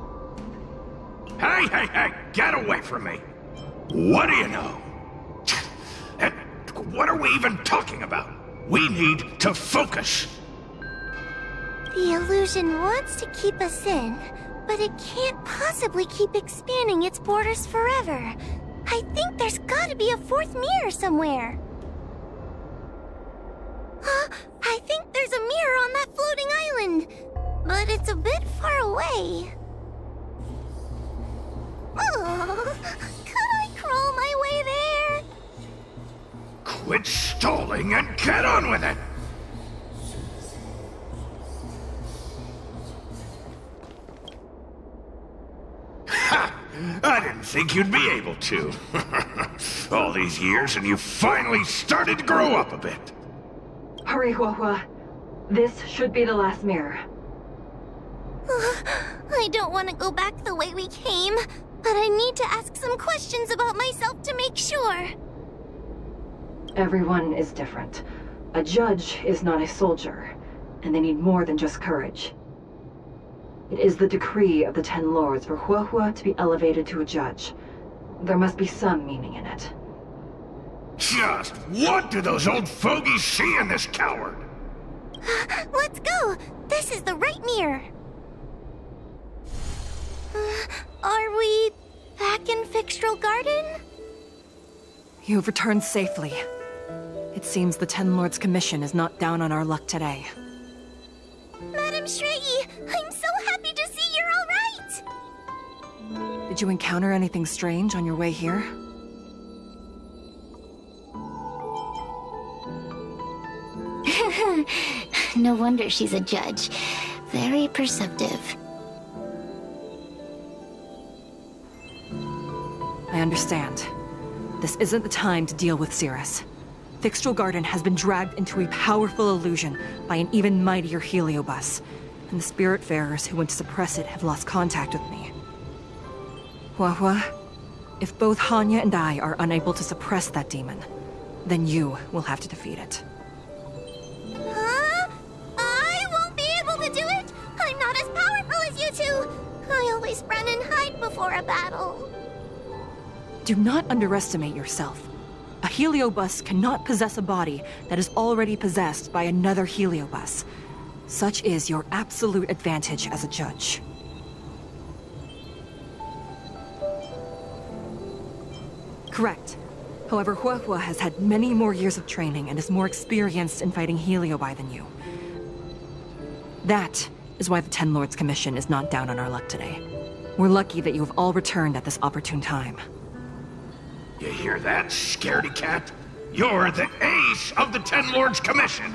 Hey, hey, hey! Get away from me! What do you know? And what are we even talking about? We need to focus. The illusion wants to keep us in, but it can't possibly keep expanding its borders forever. I think there's gotta be a fourth mirror somewhere. I think there's a mirror on that floating island, but it's a bit far away. Oh, could I crawl my way there? Quit stalling and get on with it! Ha! I didn't think you'd be able to. All these years and you finally started to grow up a bit. Hurry, Huohuo. This should be the last mirror. I don't want to go back the way we came, but I need to ask some questions about myself to make sure. Everyone is different. A judge is not a soldier, and they need more than just courage. It is the decree of the Ten Lords for Huohuo to be elevated to a judge. There must be some meaning in it. Just what do those old fogies see in this coward? Let's go! This is the right mirror. Are we back in Fyxestroll Garden? You've returned safely. It seems the Ten Lords Commission is not down on our luck today. Madame Shui, I'm so happy to see you're all right! Did you encounter anything strange on your way here? No wonder she's a judge. Very perceptive. I understand. This isn't the time to deal with Cirrus. Fyxestroll Garden has been dragged into a powerful illusion by an even mightier heliobus, and the Spiritfarers who went to suppress it have lost contact with me. Huohuo, if both Hanya and I are unable to suppress that demon, then you will have to defeat it. Huh? I won't be able to do it! I'm not as powerful as you two! I always run and hide before a battle. Do not underestimate yourself. A heliobus cannot possess a body that is already possessed by another heliobus. Such is your absolute advantage as a judge. Correct. However, Huohuo has had many more years of training and is more experienced in fighting heliobi than you. That is why the Ten Lords Commission is not down on our luck today. We're lucky that you have all returned at this opportune time. You hear that, scaredy cat? You're the ace of the Ten Lords Commission!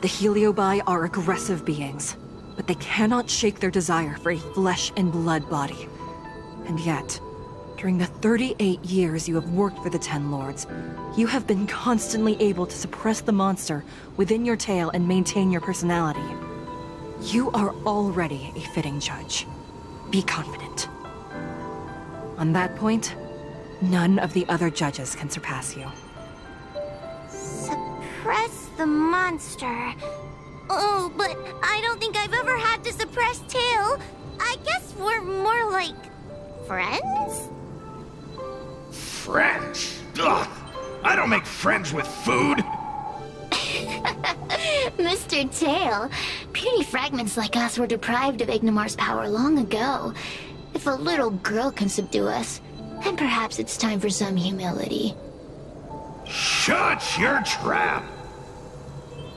The heliobi are aggressive beings, but they cannot shake their desire for a flesh and blood body. And yet, during the 38 years you have worked for the Ten Lords, you have been constantly able to suppress the monster within your tail and maintain your personality. You are already a fitting judge. Be confident. On that point, none of the other judges can surpass you. Suppress the monster. Oh, but I don't think I've ever had to suppress Tail. I guess we're more like... friends? Friends? Ugh! I don't make friends with food! Mr. Tail, puny fragments like us were deprived of Ignimar's power long ago. If a little girl can subdue us, then perhaps it's time for some humility. Shut your trap!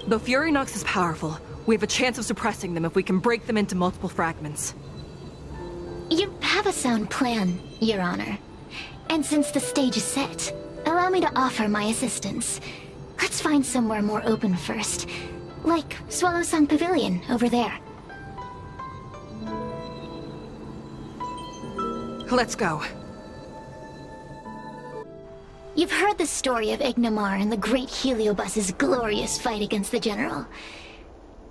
Though Furynox is powerful, we have a chance of suppressing them if we can break them into multiple fragments. You have a sound plan, Your Honor. And since the stage is set, allow me to offer my assistance. Let's find somewhere more open first. Like Swallow Song Pavilion, over there. Let's go. You've heard the story of Ignimar and the great Heliobus's glorious fight against the General.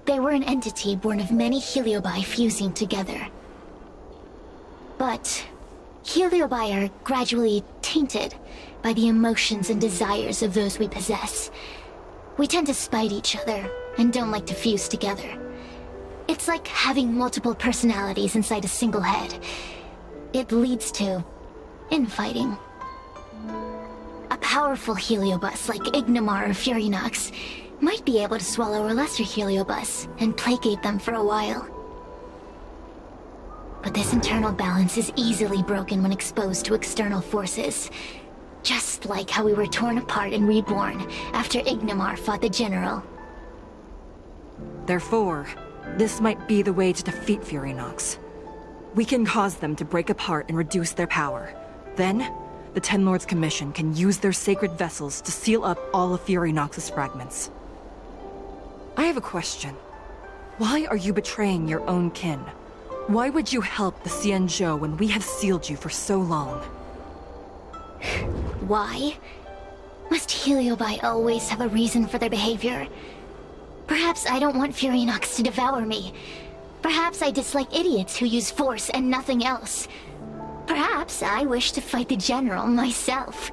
They were an entity born of many Heliobi fusing together. But Heliobi are gradually tainted by the emotions and desires of those we possess. We tend to spite each other and don't like to fuse together. It's like having multiple personalities inside a single head. It leads to infighting. A powerful Heliobus like Ignimar or Furynox might be able to swallow a lesser Heliobus and placate them for a while. But this internal balance is easily broken when exposed to external forces. Just like how we were torn apart and reborn after Ignimar fought the General. Therefore, this might be the way to defeat Furynox. We can cause them to break apart and reduce their power. Then, the Ten Lords Commission can use their sacred vessels to seal up all of Furynox's fragments. I have a question. Why are you betraying your own kin? Why would you help the Xianzhou when we have sealed you for so long? Why? Must Heliobi always have a reason for their behavior? Perhaps I don't want Furynox to devour me. Perhaps I dislike idiots who use force and nothing else. Perhaps I wish to fight the General myself.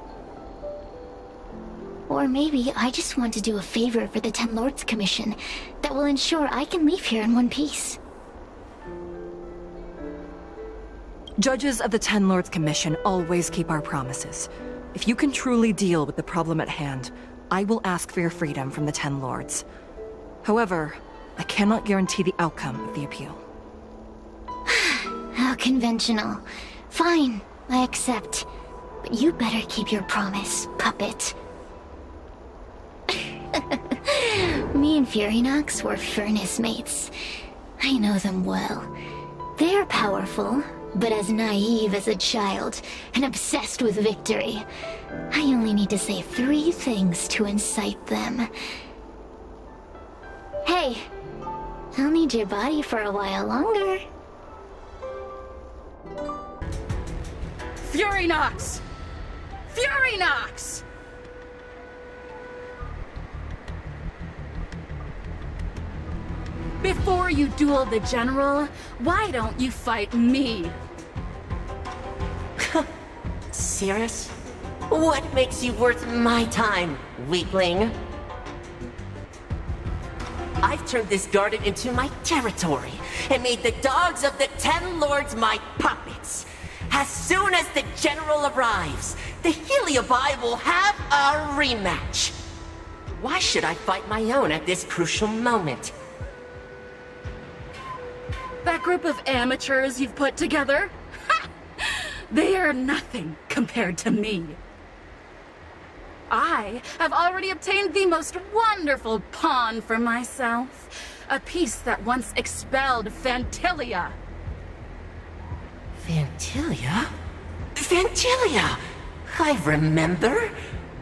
Or maybe I just want to do a favor for the Ten Lords Commission that will ensure I can leave here in one piece. Judges of the Ten Lords Commission always keep our promises. If you can truly deal with the problem at hand, I will ask for your freedom from the Ten Lords. However, I cannot guarantee the outcome of the appeal. How conventional. Fine, I accept. But you better keep your promise, puppet. Me and Furynox were furnace mates. I know them well. They're powerful, but as naive as a child, and obsessed with victory. I only need to say 3 things to incite them. Hey, I'll need your body for a while longer. Furynox! Furynox! Before you duel the General, why don't you fight me? Cirrus? What makes you worth my time, weakling? I've turned this garden into my territory and made the dogs of the 10 Lords my puppets. As soon as the General arrives, the heliobi will have a rematch. Why should I fight my own at this crucial moment? That group of amateurs you've put together? Ha! They are nothing compared to me. I have already obtained the most wonderful pawn for myself. A piece that once expelled Phantilia. Phantilia? Phantilia! I remember.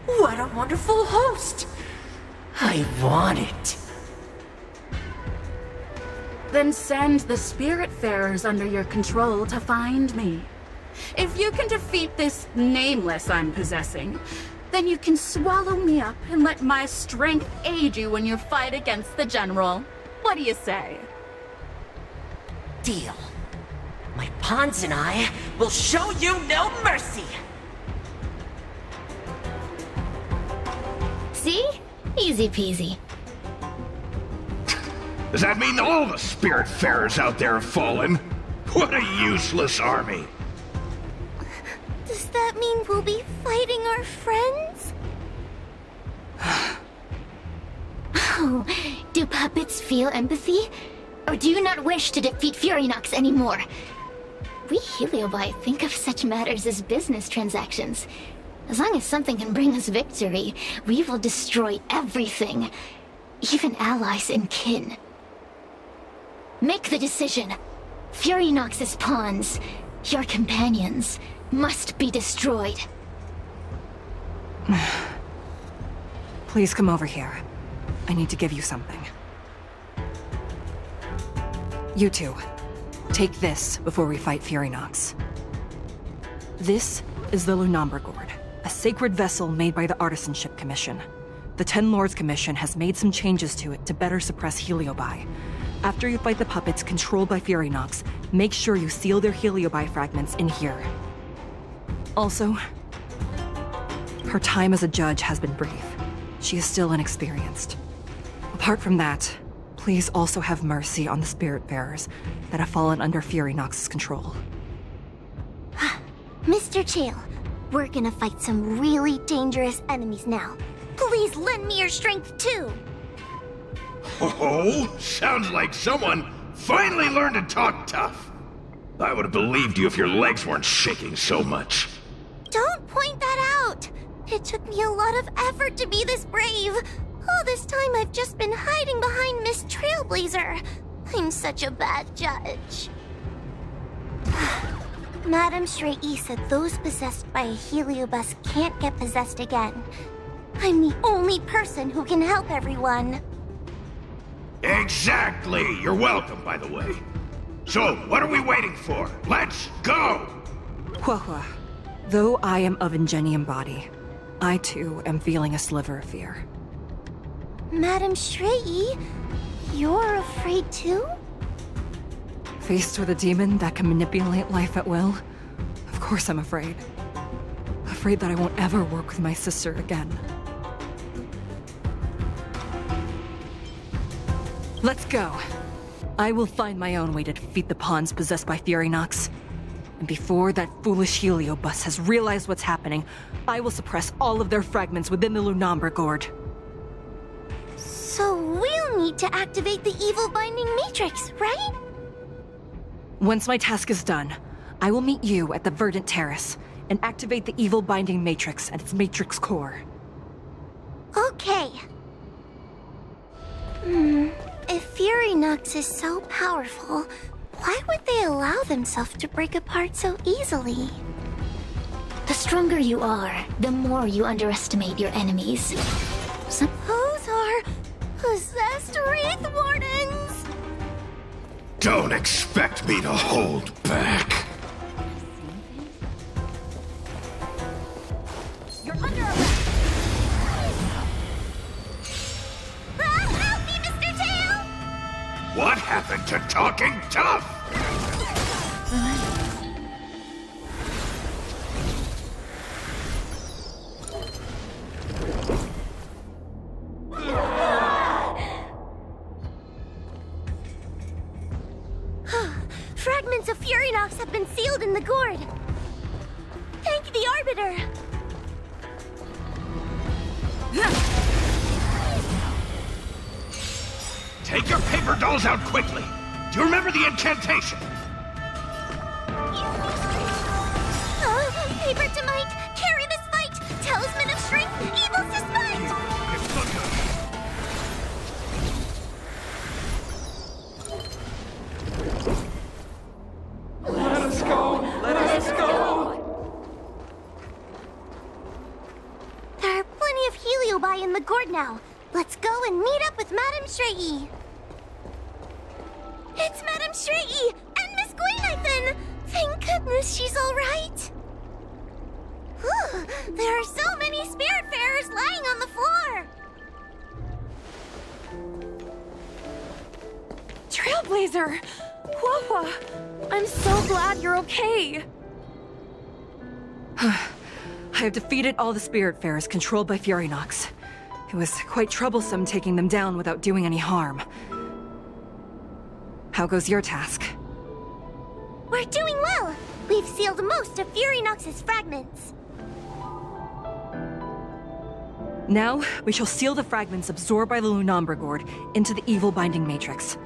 What a wonderful host. I want it. Then send the Spiritfarers under your control to find me. If you can defeat this nameless I'm possessing, then you can swallow me up and let my strength aid you when you fight against the General. What do you say? Deal. My pawns and I will show you no mercy! See? Easy peasy. Does that mean all the Spiritfarers out there have fallen? What a useless army! Does that mean we'll be fighting our friends? Oh, do puppets feel empathy? Or do you not wish to defeat Furynox anymore? We heliobi think of such matters as business transactions. As long as something can bring us victory, we will destroy everything. Even allies and kin. Make the decision. Furynox's pawns, your companions, must be destroyed. Please come over here. I need to give you something. You two, take this before we fight Furynox. This is the Lunomber Gourd, a sacred vessel made by the Artisanship Commission. The 10 Lords Commission has made some changes to it to better suppress heliobi. After you fight the puppets controlled by Furynox, make sure you seal their heliobi fragments in here. Also, her time as a judge has been brief. She is still inexperienced. Apart from that, please also have mercy on the Spiritfarers that have fallen under Furynox's control. Mr. Chael, we're gonna fight some really dangerous enemies now. Please lend me your strength too! Oh, sounds like someone finally learned to talk tough. I would have believed you if your legs weren't shaking so much. Don't point that out! It took me a lot of effort to be this brave. All this time I've just been hiding behind Miss Trailblazer. I'm such a bad judge. Madame Straight-E said those possessed by a heliobus can't get possessed again. I'm the only person who can help everyone. Exactly! You're welcome, by the way. So, what are we waiting for? Let's go! Huohuo, though I am of Ingenium body, I too am feeling a sliver of fear. Madame Straight-E, you're afraid too? Faced with a demon that can manipulate life at will, of course I'm afraid. Afraid that I won't ever work with my sister again. Let's go. I will find my own way to defeat the pawns possessed by Furynox. And before that foolish heliobus has realized what's happening, I will suppress all of their fragments within the Lunomber Gourd. So we'll need to activate the evil binding matrix, right? Once my task is done, I will meet you at the Verdant Terrace and activate the evil binding matrix at its matrix core. Okay. If Furynox is so powerful, why would they allow themselves to break apart so easily? The stronger you are, the more you underestimate your enemies. Those are possessed Fast Wraith Wardens! Don't expect me to hold back. You're under arrest! Help me, Mr. Tail! What happened to talking tough? Fragments of Furynox have been sealed in the gourd. Thank the Arbiter. Take your paper dolls out quickly. Do you remember the incantation? Paper to might, carry this fight. Talisman of strength, evil's despite. Let us go! Let us go! There are plenty of heliobi in the gourd now. Let's go and meet up with Madame Shrey. It's Madame Shrey and Miss Guinaifen! Thank goodness she's all right. Whew, there are so many spiritfarers lying on the floor. Trailblazer! Huohuo! I'm so glad you're okay! I have defeated all the Spiritfarers controlled by Furynox. It was quite troublesome taking them down without doing any harm. How goes your task? We're doing well. We've sealed most of Furynox's fragments. Now, we shall seal the fragments absorbed by the Lunombra Gourd into the evil binding matrix.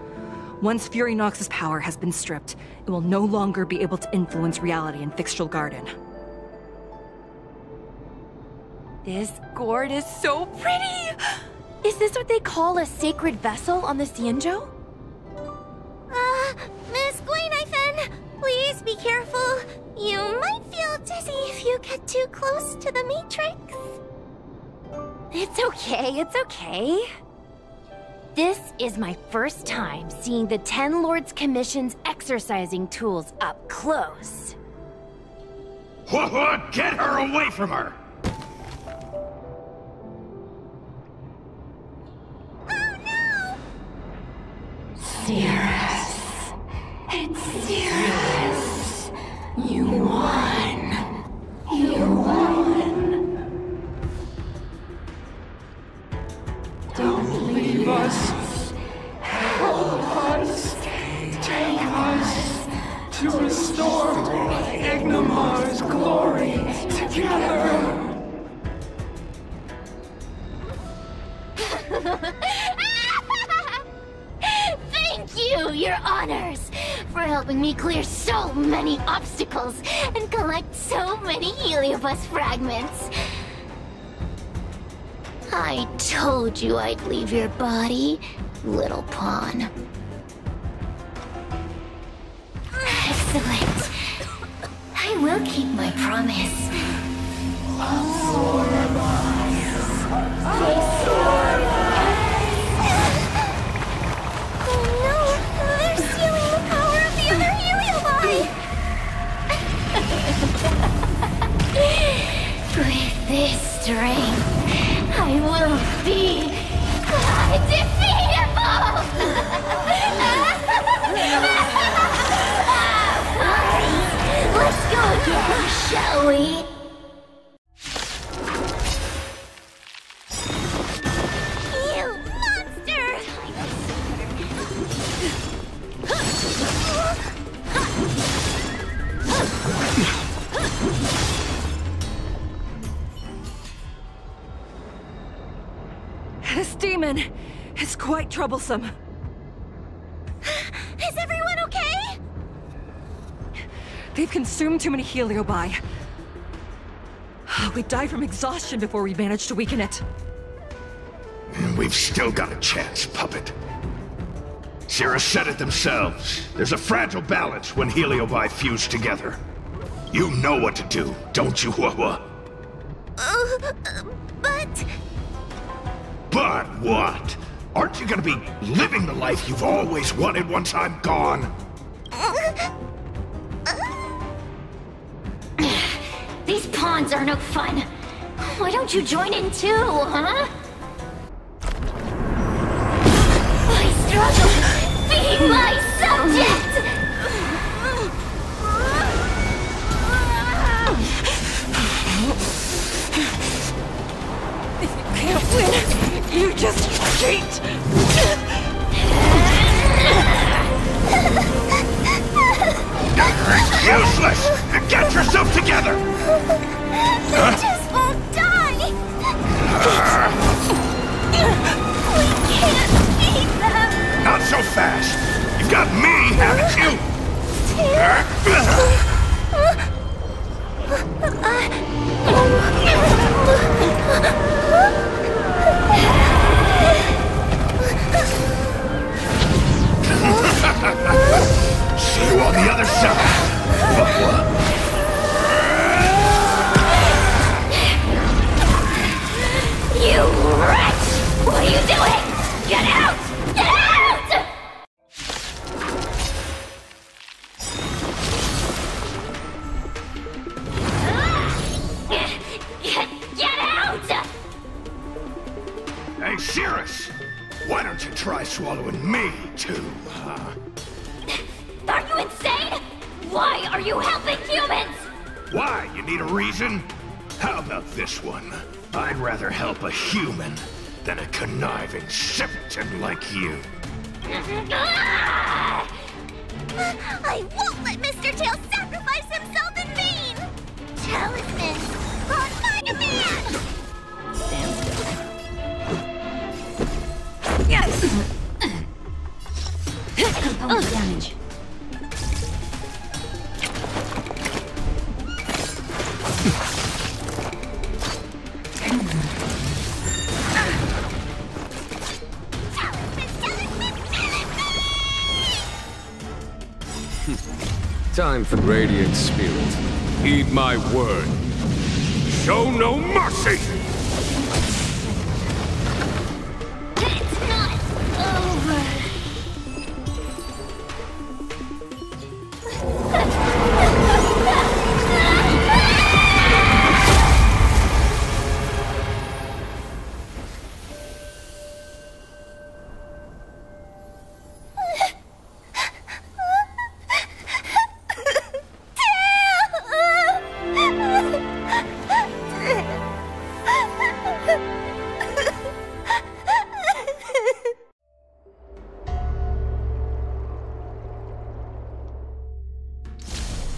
Once Furynox's power has been stripped, it will no longer be able to influence reality in Fyxestroll Garden. This gourd is so pretty! Is this what they call a sacred vessel on the Xianzhou? Miss Guinaifen, please be careful. You might feel dizzy if you get too close to the Matrix. It's okay, it's okay. This is my first time seeing the Ten Lords Commission's exercising tools up close. Huohuo, get her away from her! Oh no! Cirrus. It's Cirrus. You won. You won. Don't leave us. Help us. Take us to restore Ignimar's glory together. Thank you, Your Honors, for helping me clear so many obstacles and collect so many heliobus fragments. I told you I'd leave your body, little pawn. Excellent. I will keep my promise. Absorb us. Absorb us. Oh no! They're stealing the power of the other heliobi! With this strength, I will be undefeatable! Let's go again, shall we? You monster! This demon is quite troublesome. Is everyone okay? They've consumed too many heliobi. We'd die from exhaustion before we managed to weaken it. We've still got a chance, puppet. Cirrus said it themselves. There's a fragile balance when heliobi fuse together. You know what to do, don't you, Huohuo? But... But what? Aren't you gonna be living the life you've always wanted once I'm gone? These pawns are no fun. Why don't you join in too, huh? I struggle being my subject! If you can't win, you just cheat! Useless! Get yourself together! They just won't die! We can't beat them! Not so fast! You've got me, haven't you? See you on the other side! You wretch! What are you doing? Get out! Get out! Get out! Hey, Cirrus! Why don't you try swallowing me, too, huh? Are you insane? Why are you helping humans? Why? You need a reason? How about this one? I'd rather help a human than a conniving simpleton like you. I won't let Mr. Tail sacrifice himself in vain! Talismans on my demand! Yes! Component damage. Time for Radiant Spirit. Heed my word. Show no mercy! It's not over!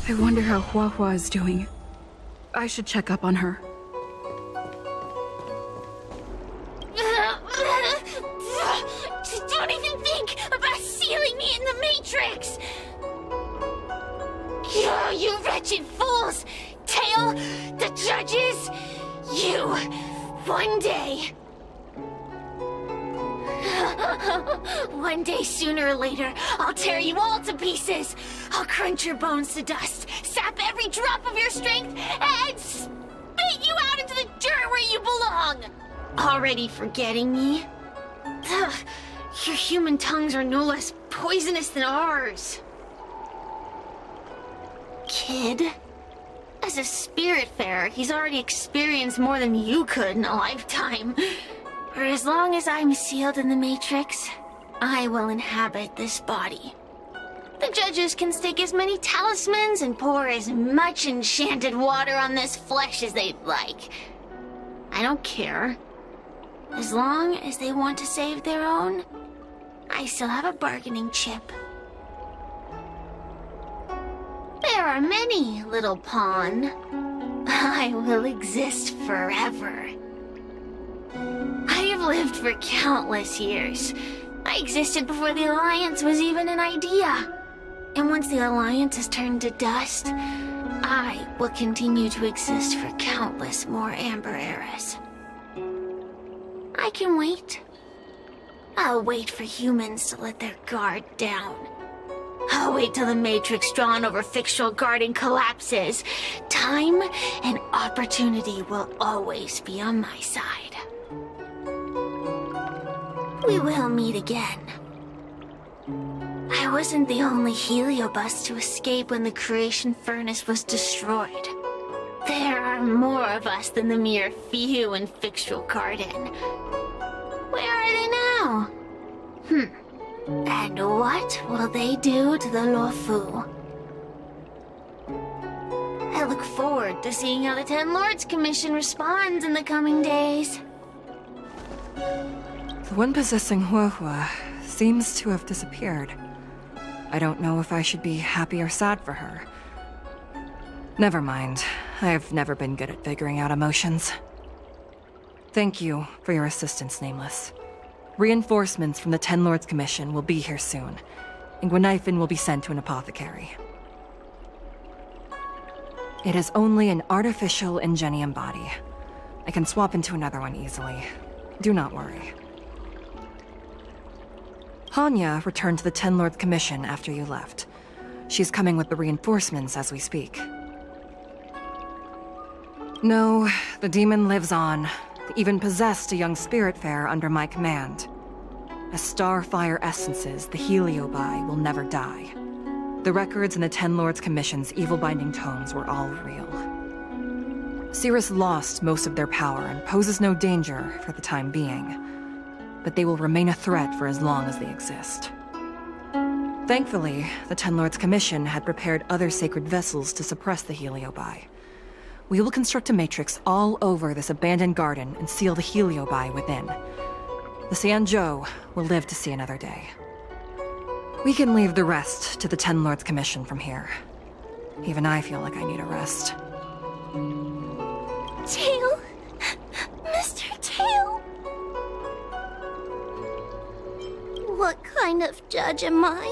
I wonder how Huohuo is doing. I should check up on her. Don't even think about sealing me in the Matrix! You wretched fools! Tail, the judges, you, one day... One day, sooner or later, I'll tear you all to pieces! I'll crunch your bones to dust, sap every drop of your strength, and spit you out into the dirt where you belong! Already forgetting me? Ugh, your human tongues are no less poisonous than ours. Kid? As a spiritfarer, he's already experienced more than you could in a lifetime. For as long as I'm sealed in the Matrix, I will inhabit this body. The judges can stake as many talismans and pour as much enchanted water on this flesh as they'd like. I don't care. As long as they want to save their own, I still have a bargaining chip. There are many, little pawn. I will exist forever. I have lived for countless years. I existed before the Alliance was even an idea. And once the Alliance is turned to dust, I will continue to exist for countless more Amber eras. I can wait. I'll wait for humans to let their guard down. I'll wait till the Matrix drawn over Fyxestroll Garden collapses. Time and opportunity will always be on my side. we will meet again. I wasn't the only heliobus to escape when the creation furnace was destroyed. There are more of us than the mere few in Fyxestroll Garden. Where are they now? And what will they do to the Luofu? I look forward to seeing how the Ten Lords Commission responds in the coming days. The one possessing Huohuo seems to have disappeared. I don't know if I should be happy or sad for her. Never mind. I've never been good at figuring out emotions. Thank you for your assistance, Nameless. Reinforcements from the Ten Lords Commission will be here soon, and Guinaifen will be sent to an apothecary. It is only an artificial ingenium body. I can swap into another one easily. Do not worry. Hanya returned to the Ten Lords Commission after you left. She's coming with the reinforcements as we speak. No, the demon lives on. They even possessed a young spiritfarer under my command. As starfire essences, the heliobi will never die. The records in the Ten Lords Commission's evil-binding tomes were all real. Cirrus lost most of their power and poses no danger for the time being, but they will remain a threat for as long as they exist. Thankfully, the Ten Lords Commission had prepared other sacred vessels to suppress the heliobi. We will construct a matrix all over this abandoned garden and seal the heliobi within. The Xianzhou will live to see another day. We can leave the rest to the Ten Lords Commission from here. Even I feel like I need a rest. Tail! Mr. Tail! What kind of judge am I?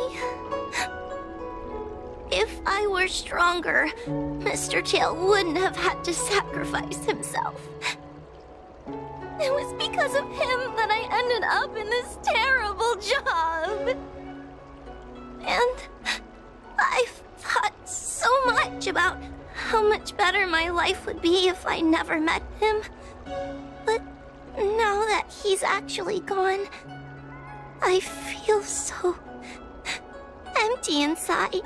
If I were stronger, Mr. Tail wouldn't have had to sacrifice himself. It was because of him that I ended up in this terrible job. And I've thought so much about how much better my life would be if I never met him. But now that he's actually gone, I feel so empty inside.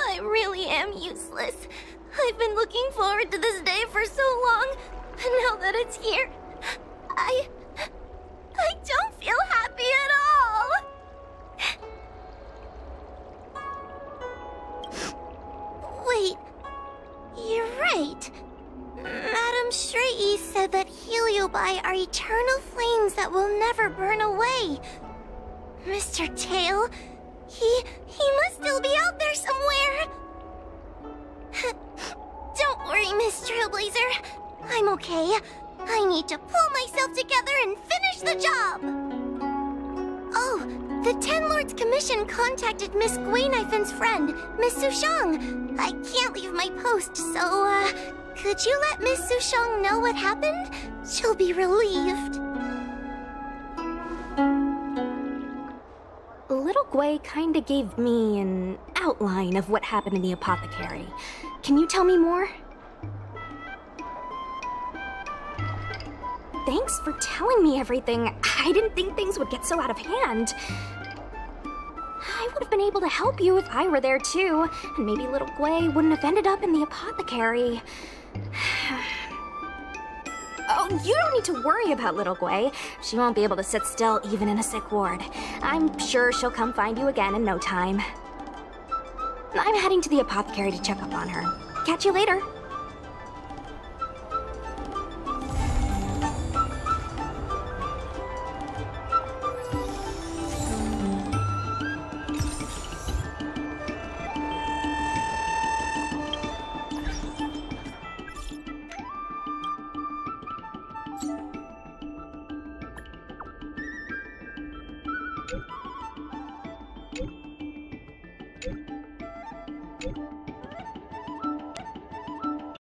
I really am useless. I've been looking forward to this day for so long, and now that it's here, I don't feel happy at all. Wait, you're right. Madame Straighty said that heliobi are eternal flames that will never burn away. Mr. Tail, he must still be out there somewhere. Don't worry, Miss Trailblazer. I'm okay. I need to pull myself together and finish the job. Oh, the Ten Lords Commission contacted Miss Guinaifen's friend, Miss Sushang. I can't leave my post, so, could you let Miss Sushang know what happened? She'll be relieved. Little Gui kinda gave me an outline of what happened in the apothecary. Can you tell me more? Thanks for telling me everything. I didn't think things would get so out of hand. I would have been able to help you if I were there too, and maybe little Gui wouldn't have ended up in the apothecary. Oh, you don't need to worry about little Gui. She won't be able to sit still even in a sick ward. I'm sure she'll come find you again in no time. I'm heading to the apothecary to check up on her. Catch you later. You